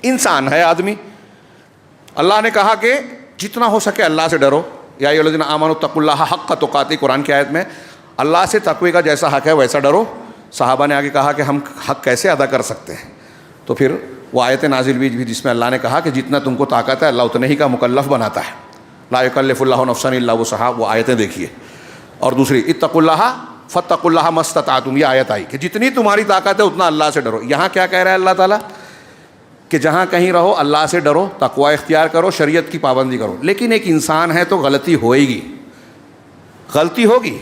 انسان ہے، آدمی. اللہ نے کہا کہ جتنا ہو سکے اللہ سے ڈرو. یا ایھا الذین آمنوا اتقوا اللہ حق تقاتہ، قرآن کی آیت میں اللہ سے تقوی کا جیسا حق ہے ویسا ڈرو. صحابہ نے آگے کہا کہ ہم حق کیسے ادا کر سکتے ہیں؟ تو پھر وہ آیت نازل ہوئی بھی جس میں اللہ نے کہا کہ جتنا تم کو طاقت ہے اللہ اتنے ہی کا مکلف بناتا ہے. لا یکلف اللہ نفسا الا وسعہا، وہ آیتیں دیکھیے. اور دوسری اتقوا اللہ فاتقوا اللہ ما استطعتم، یہ آیت آئی کہ جتنی تمہاری طاقت ہے اتنا اللہ سے ڈرو. یہاں کیا کہہ رہا ہے اللہ تعالیٰ؟ کہ جہاں کہیں رہو اللہ سے ڈرو، تقوی اختیار کرو، شریعت کی پابندی کرو. لیکن ایک انسان ہے تو غلطی ہوئے گی، غلطی ہوگی.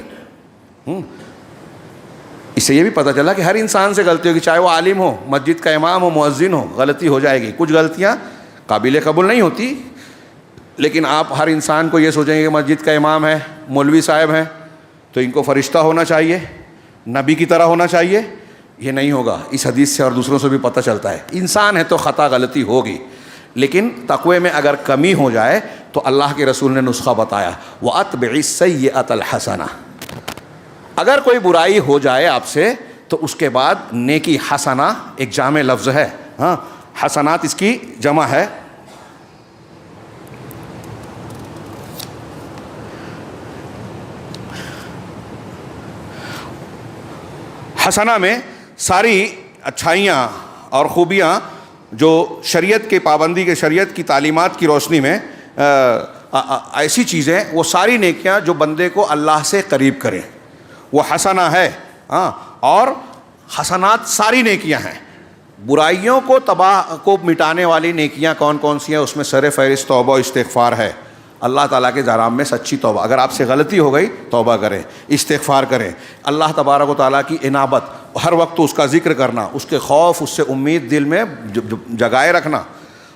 اس سے یہ بھی پتہ چلا کہ ہر انسان سے غلطی ہوگی، چاہے وہ عالم ہو، مسجد کا امام ہو، مؤذن ہو، غلطی ہو جائے گی. کچھ غلطیاں قابل قبول نہیں ہوتی، لیکن آپ ہر انسان کو یہ سوچیں گے کہ مسجد کا امام ہے، مولوی صاحب ہیں تو ان کو فرشتہ ہونا چاہیے، نبی کی طرح ہونا چاہیے. یہ نہیں ہوگا. اس حدیث سے اور دوسروں سے بھی پتہ چلتا ہے انسان ہے تو خطا غلطی ہوگی، لیکن تقوی میں اگر کمی ہو جائے تو اللہ کے رسول نے نسخہ بتایا، وَأَتْبِعِ السَّيِّئَةَ الْحَسَنَةَ، اگر کوئی برائی ہو جائے آپ سے تو اس کے بعد نیکی حسنہ ایک جامع لفظ ہے، ہاں حسنات اس کی جمع ہے، حسنہ میں ساری اچھائیاں اور خوبیاں جو شریعت کے پابندی کے شریعت کی تعلیمات کی روشنی میں ایسی چیزیں، وہ ساری نیکیاں جو بندے کو اللہ سے قریب کریں وہ حسنہ ہے، ہاں اور حسنات ساری نیکیاں ہیں۔ برائیوں کو تباہ کو مٹانے والی نیکیاں کون کون سی ہیں؟ اس میں سر فہرست توبہ و استغفار ہے، اللہ تعالیٰ کے جرام میں سچی توبہ، اگر آپ سے غلطی ہو گئی توبہ کریں، استغفار کریں، اللہ تبارک و تعالیٰ کی انابت، ہر وقت اس کا ذکر کرنا، اس کے خوف، اس سے امید دل میں جگائے رکھنا،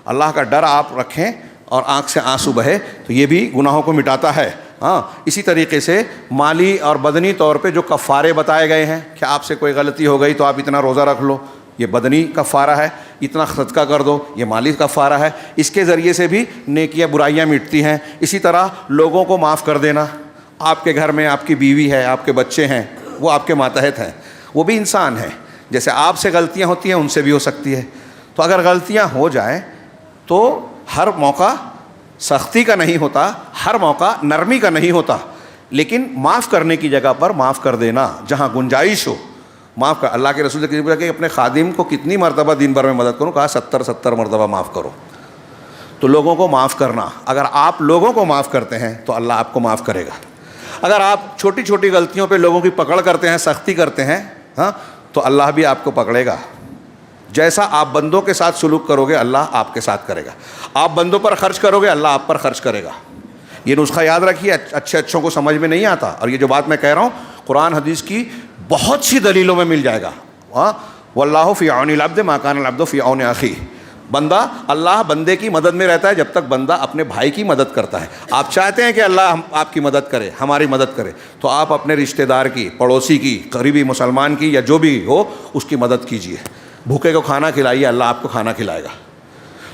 اللہ کا ڈر آپ رکھیں اور آنکھ سے آنسو بہے تو یہ بھی گناہوں کو مٹاتا ہے۔ ہاں اسی طریقے سے مالی اور بدنی طور پہ جو کفارے بتائے گئے ہیں کہ آپ سے کوئی غلطی ہو گئی تو آپ اتنا روزہ رکھ لو، یہ بدنی کفارہ ہے، اتنا صدقہ کر دو، یہ مالی کفارہ ہے، اس کے ذریعے سے بھی نیکیاں برائیاں مٹتی ہیں۔ اسی طرح لوگوں کو معاف کر دینا، آپ کے گھر میں آپ کی بیوی ہے، آپ کے بچے ہیں، وہ آپ کے ماتحت ہیں، وہ بھی انسان ہیں، جیسے آپ سے غلطیاں ہوتی ہیں ان سے بھی ہو سکتی ہے، تو اگر غلطیاں ہو جائیں تو ہر موقع سختی کا نہیں ہوتا، ہر موقع نرمی کا نہیں ہوتا، لیکن معاف کرنے کی جگہ پر معاف کر دینا جہاں گنجائش ہو، معاف کر۔ اللہ کے رسول نے کہا کہ اپنے خادم کو کتنی مرتبہ دن بھر میں مدد کروں؟ کہا 70 مرتبہ معاف کرو۔ تو لوگوں کو معاف کرنا، اگر آپ لوگوں کو معاف کرتے ہیں تو اللہ آپ کو معاف کرے گا، اگر آپ چھوٹی چھوٹی غلطیوں پہ لوگوں کی پکڑ کرتے ہیں، سختی کرتے ہیں، ہاں تو اللہ بھی آپ کو پکڑے گا۔ جیسا آپ بندوں کے ساتھ سلوک کرو گے اللہ آپ کے ساتھ کرے گا، آپ بندوں پر خرچ کرو گے اللہ آپ پر خرچ کرے گا۔ یہ نسخہ یاد رکھیے، اچھے اچھوں کو سمجھ میں نہیں آتا، اور یہ جو بات میں کہہ رہا ہوں قرآن حدیث کی بہت سی دلیلوں میں مل جائے گا۔ واللہ فی عون العبد ما کان العبد فی عون اخیہ، بندہ اللہ بندے کی مدد میں رہتا ہے جب تک بندہ اپنے بھائی کی مدد کرتا ہے۔ آپ چاہتے ہیں کہ اللہ آپ کی مدد کرے، ہماری مدد کرے، تو آپ اپنے رشتہ دار کی، پڑوسی کی، قریبی مسلمان کی یا جو بھی ہو اس کی مدد کیجیے، بھوکے کو کھانا کھلائیے، اللہ آپ کو کھانا کھلائے گا۔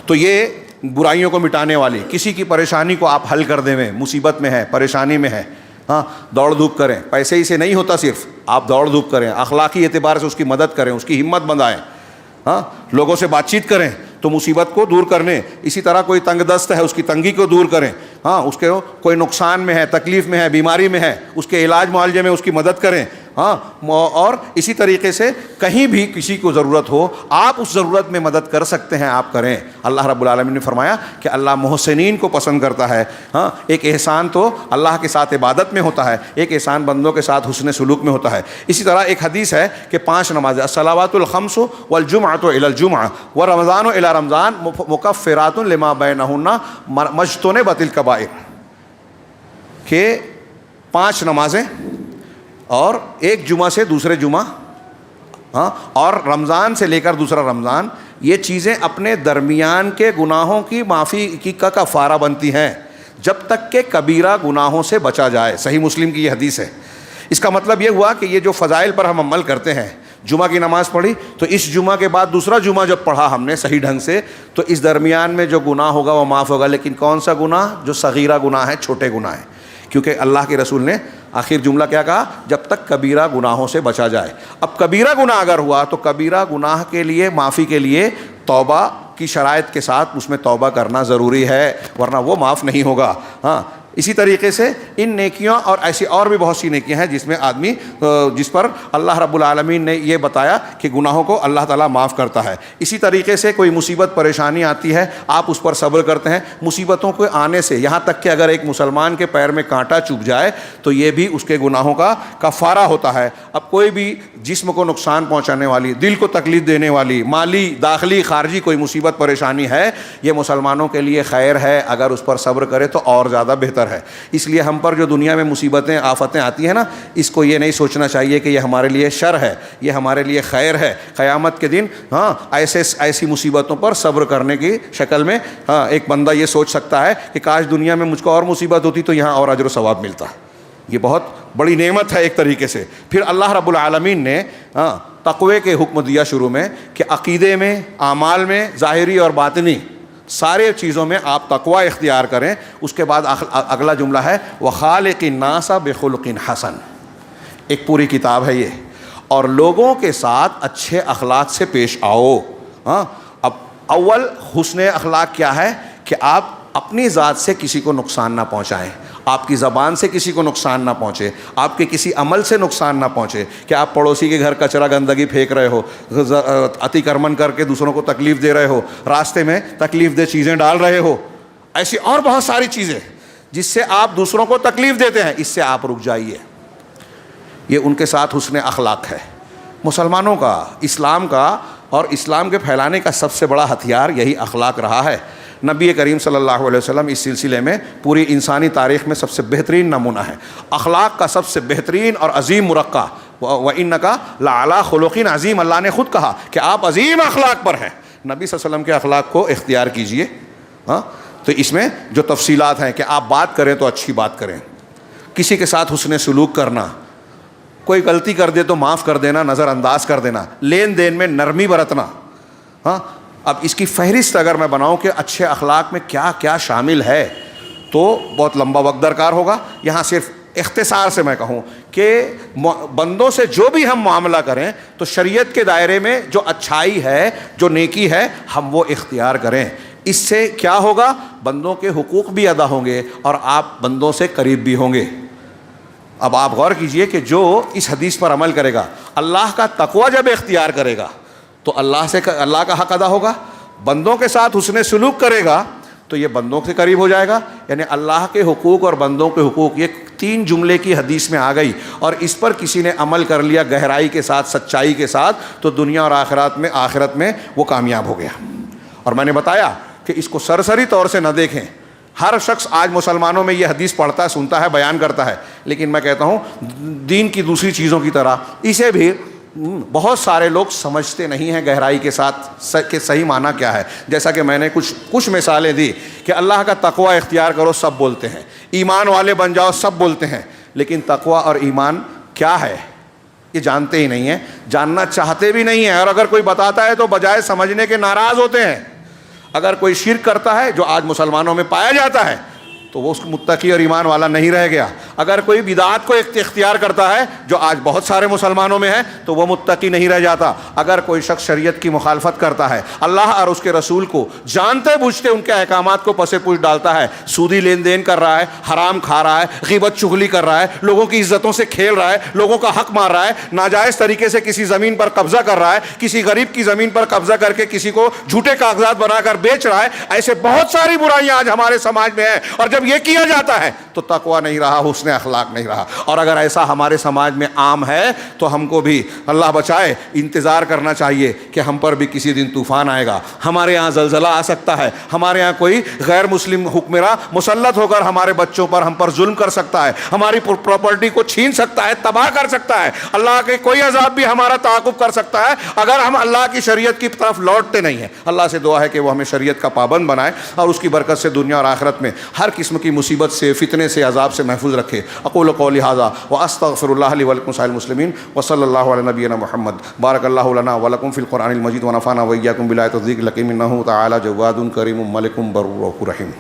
تو یہ برائیوں کو مٹانے والی، کسی کی پریشانی کو آپ حل کر دیں، مصیبت میں ہے، پریشانی میں ہے، ہاں دوڑ دھوپ کریں، پیسے ہی سے نہیں ہوتا، صرف آپ دوڑ دھوپ کریں، اخلاقی اعتبار سے اس کی مدد کریں، اس کی ہمت بندھائیں، ہاں لوگوں سے بات چیت کریں تو مصیبت کو دور کرنے، اسی طرح کوئی تنگ دست ہے اس کی تنگی کو دور کریں، ہاں اس کے کوئی نقصان میں ہے، تکلیف میں ہے، بیماری میں ہے، اس کے علاج معالجے میں اس کی مدد کریں، ہاں اور اسی طریقے سے کہیں بھی کسی کو ضرورت ہو آپ اس ضرورت میں مدد کر سکتے ہیں، آپ کریں۔ اللہ رب العالمین نے فرمایا کہ اللہ محسنین کو پسند کرتا ہے۔ ہاں ایک احسان تو اللہ کے ساتھ عبادت میں ہوتا ہے، ایک احسان بندوں کے ساتھ حسن سلوک میں ہوتا ہے۔ اسی طرح ایک حدیث ہے کہ 5 نمازیں، الصلوات الخمس والجمعۃ الی الجمعہ ورمضان الی رمضان مکفرات لما بینہن مجتنبت الکبائر، کہ 5 نمازیں اور ایک جمعہ سے دوسرے جمعہ، ہاں اور رمضان سے لے کر دوسرا رمضان، یہ چیزیں اپنے درمیان کے گناہوں کی معافی کی کا کفارہ بنتی ہیں جب تک کہ کبیرہ گناہوں سے بچا جائے۔ صحیح مسلم کی یہ حدیث ہے۔ اس کا مطلب یہ ہوا کہ یہ جو فضائل پر ہم عمل کرتے ہیں، جمعہ کی نماز پڑھی تو اس جمعہ کے بعد دوسرا جمعہ جب پڑھا ہم نے صحیح ڈھنگ سے، تو اس درمیان میں جو گناہ ہوگا وہ معاف ہوگا، لیکن کون سا گناہ؟ جو صغیرہ گناہ ہے، چھوٹے گناہ ہیں، کیونکہ اللہ کے رسول نے آخر جملہ کیا کہا؟ جب تک کبیرہ گناہوں سے بچا جائے۔ اب کبیرہ گناہ اگر ہوا تو کبیرہ گناہ کے لیے معافی کے لیے توبہ کی شرائط کے ساتھ اس میں توبہ کرنا ضروری ہے، ورنہ وہ معاف نہیں ہوگا۔ ہاں اسی طریقے سے ان نیکیوں اور ایسی اور بھی بہت سی نیکیاں ہیں جس میں آدمی جس پر اللہ رب العالمین نے یہ بتایا کہ گناہوں کو اللہ تعالیٰ معاف کرتا ہے۔ اسی طریقے سے کوئی مصیبت پریشانی آتی ہے، آپ اس پر صبر کرتے ہیں، مصیبتوں کے آنے سے یہاں تک کہ اگر ایک مسلمان کے پیر میں کانٹا چبھ جائے تو یہ بھی اس کے گناہوں کا کفارہ ہوتا ہے۔ اب کوئی بھی جسم کو نقصان پہنچانے والی، دل کو تکلیف دینے والی، مالی داخلی خارجی کوئی مصیبت پریشانی ہے، یہ مسلمانوں کے لیے خیر ہے، اگر اس پر صبر کرے تو اور زیادہ بہتر ہے۔ اس لیے ہم پر جو دنیا میں مصیبتیں آفتیں آتی ہیں نا، اس کو یہ نہیں سوچنا چاہیے کہ یہ ہمارے لیے شر ہے، یہ ہمارے لیے خیر ہے۔ قیامت کے دن ہاں ایسی مصیبتوں پر صبر کرنے کی شکل میں ہاں ایک بندہ یہ سوچ سکتا ہے کہ کاش دنیا میں مجھ کو اور مصیبت ہوتی تو یہاں اور اجر و ثواب ملتا۔ یہ بہت بڑی نعمت ہے ایک طریقے سے۔ پھر اللہ رب العالمین نے تقوی کے حکم دیا شروع میں کہ عقیدے میں، اعمال میں، ظاہری اور باطنی سارے چیزوں میں آپ تقوی اختیار کریں. اس کے بعد اگلا جملہ ہے وَخَالِقِ النَّاسَ بِخُلُقٍ حَسَنٍ. ایک پوری کتاب ہے یہ. اور لوگوں کے ساتھ اچھے اخلاق سے پیش آؤ. ہاں، اب اول حسن اخلاق کیا ہے کہ آپ اپنی ذات سے کسی کو نقصان نہ پہنچائیں، آپ کی زبان سے کسی کو نقصان نہ پہنچے، آپ کے کسی عمل سے نقصان نہ پہنچے. کہ آپ پڑوسی کے گھر کچرا گندگی پھینک رہے ہو، اتی کرمن کر کے دوسروں کو تکلیف دے رہے ہو، راستے میں تکلیف دہ چیزیں ڈال رہے ہو، ایسی اور بہت ساری چیزیں جس سے آپ دوسروں کو تکلیف دیتے ہیں، اس سے آپ رک جائیے. یہ ان کے ساتھ حسن اخلاق ہے. مسلمانوں کا، اسلام کا اور اسلام کے پھیلانے کا سب سے بڑا ہتھیار یہی اخلاق رہا ہے. نبی کریم صلی اللہ علیہ وسلم اس سلسلے میں پوری انسانی تاریخ میں سب سے بہترین نمونہ ہے. اخلاق کا سب سے بہترین اور عظیم مرقع وَإِنَّكَ لَعَلَىٰ خُلُقٍ عظیم. اللہ نے خود کہا کہ آپ عظیم اخلاق پر ہیں. نبی صلی اللہ علیہ وسلم کے اخلاق کو اختیار کیجئے. ہاں، تو اس میں جو تفصیلات ہیں کہ آپ بات کریں تو اچھی بات کریں، کسی کے ساتھ حسن سلوک کرنا، کوئی غلطی کر دے تو معاف کر دینا، نظر انداز کر دینا، لین دین میں نرمی برتنا. ہاں، اب اس کی فہرست اگر میں بناؤں کہ اچھے اخلاق میں کیا کیا شامل ہے تو بہت لمبا وقت درکار ہوگا. یہاں صرف اختصار سے میں کہوں کہ بندوں سے جو بھی ہم معاملہ کریں تو شریعت کے دائرے میں جو اچھائی ہے، جو نیکی ہے، ہم وہ اختیار کریں. اس سے کیا ہوگا؟ بندوں کے حقوق بھی ادا ہوں گے اور آپ بندوں سے قریب بھی ہوں گے. اب آپ غور کیجئے کہ جو اس حدیث پر عمل کرے گا، اللہ کا تقوی جب اختیار کرے گا تو اللہ کا حق ادا ہوگا. بندوں کے ساتھ حسن سلوک کرے گا تو یہ بندوں سے قریب ہو جائے گا. یعنی اللہ کے حقوق اور بندوں کے حقوق، یہ 3 جملے کی حدیث میں آ گئی اور اس پر کسی نے عمل کر لیا گہرائی کے ساتھ، سچائی کے ساتھ، تو دنیا اور آخرت میں وہ کامیاب ہو گیا. اور میں نے بتایا کہ اس کو سرسری طور سے نہ دیکھیں. ہر شخص آج مسلمانوں میں یہ حدیث پڑھتا ہے، سنتا ہے، بیان کرتا ہے، لیکن میں کہتا ہوں دین کی دوسری چیزوں کی طرح اسے بھی بہت سارے لوگ سمجھتے نہیں ہیں گہرائی کے ساتھ کہ صحیح معنی کیا ہے. جیسا کہ میں نے کچھ مثالیں دی کہ اللہ کا تقوی اختیار کرو سب بولتے ہیں، ایمان والے بن جاؤ سب بولتے ہیں، لیکن تقوی اور ایمان کیا ہے یہ جانتے ہی نہیں ہیں، جاننا چاہتے بھی نہیں ہیں. اور اگر کوئی بتاتا ہے تو بجائے سمجھنے کے ناراض ہوتے ہیں. اگر کوئی شرک کرتا ہے جو آج مسلمانوں میں پایا جاتا ہے تو وہ اس کو متقی اور ایمان والا نہیں رہ گیا. اگر کوئی بدعات کو اختیار کرتا ہے جو آج بہت سارے مسلمانوں میں ہے تو وہ متقی نہیں رہ جاتا. اگر کوئی شخص شریعت کی مخالفت کرتا ہے، اللہ اور اس کے رسول کو جانتے بوجھتے ان کے احکامات کو پس پوچھ ڈالتا ہے، سودی لین دین کر رہا ہے، حرام کھا رہا ہے، غیبت چغلی کر رہا ہے، لوگوں کی عزتوں سے کھیل رہا ہے، لوگوں کا حق مار رہا ہے، ناجائز طریقے سے کسی زمین پر قبضہ کر رہا ہے، کسی غریب کی زمین پر قبضہ کر کے کسی کو جھوٹے کاغذات بنا کر بیچ رہا ہے، ایسے بہت ساری برائیاں آج ہمارے سماج میں ہیں. اور جب یہ کیا جاتا ہے تو تقوی نہیں رہا، حسن اخلاق نہیں رہا. اور اگر ایسا ہمارے سماج میں عام ہے تو ہم کو بھی اللہ بچائے انتظار کرنا چاہیے کہ ہم پر بھی کسی دن طوفان آئے گا، ہمارے یہاں زلزلہ آ سکتا ہے، ہمارے یہاں کوئی غیر مسلم حکمراں مسلط ہو کر ہمارے بچوں پر، ہم پر ظلم کر سکتا ہے، ہماری پراپرٹی کو چھین سکتا ہے، تباہ کر سکتا ہے. اللہ کے کوئی عذاب بھی ہمارا تعاقب کر سکتا ہے اگر ہم اللہ کی شریعت کی طرف لوٹتے نہیں ہیں. اللہ سے دعا ہے کہ وہ ہمیں شریعت کا پابند بنائے اور اس کی برکت سے دنیا اور آخرت میں ہر قسم کی مصیبت سے، فتنے سے، عذاب سے محفوظ رکھے. اقول قولی ھذا واستغفر اللہ لی ولکم سائر المسلمین وصلی اللہ علی نبینا محمد. بارک اللہ لنا ولکم فی القرآن المجید ونفعنا وإیاکم بالآیات والذکر الحکیم انہ تعالی جواد کریم ملک بر رحیم.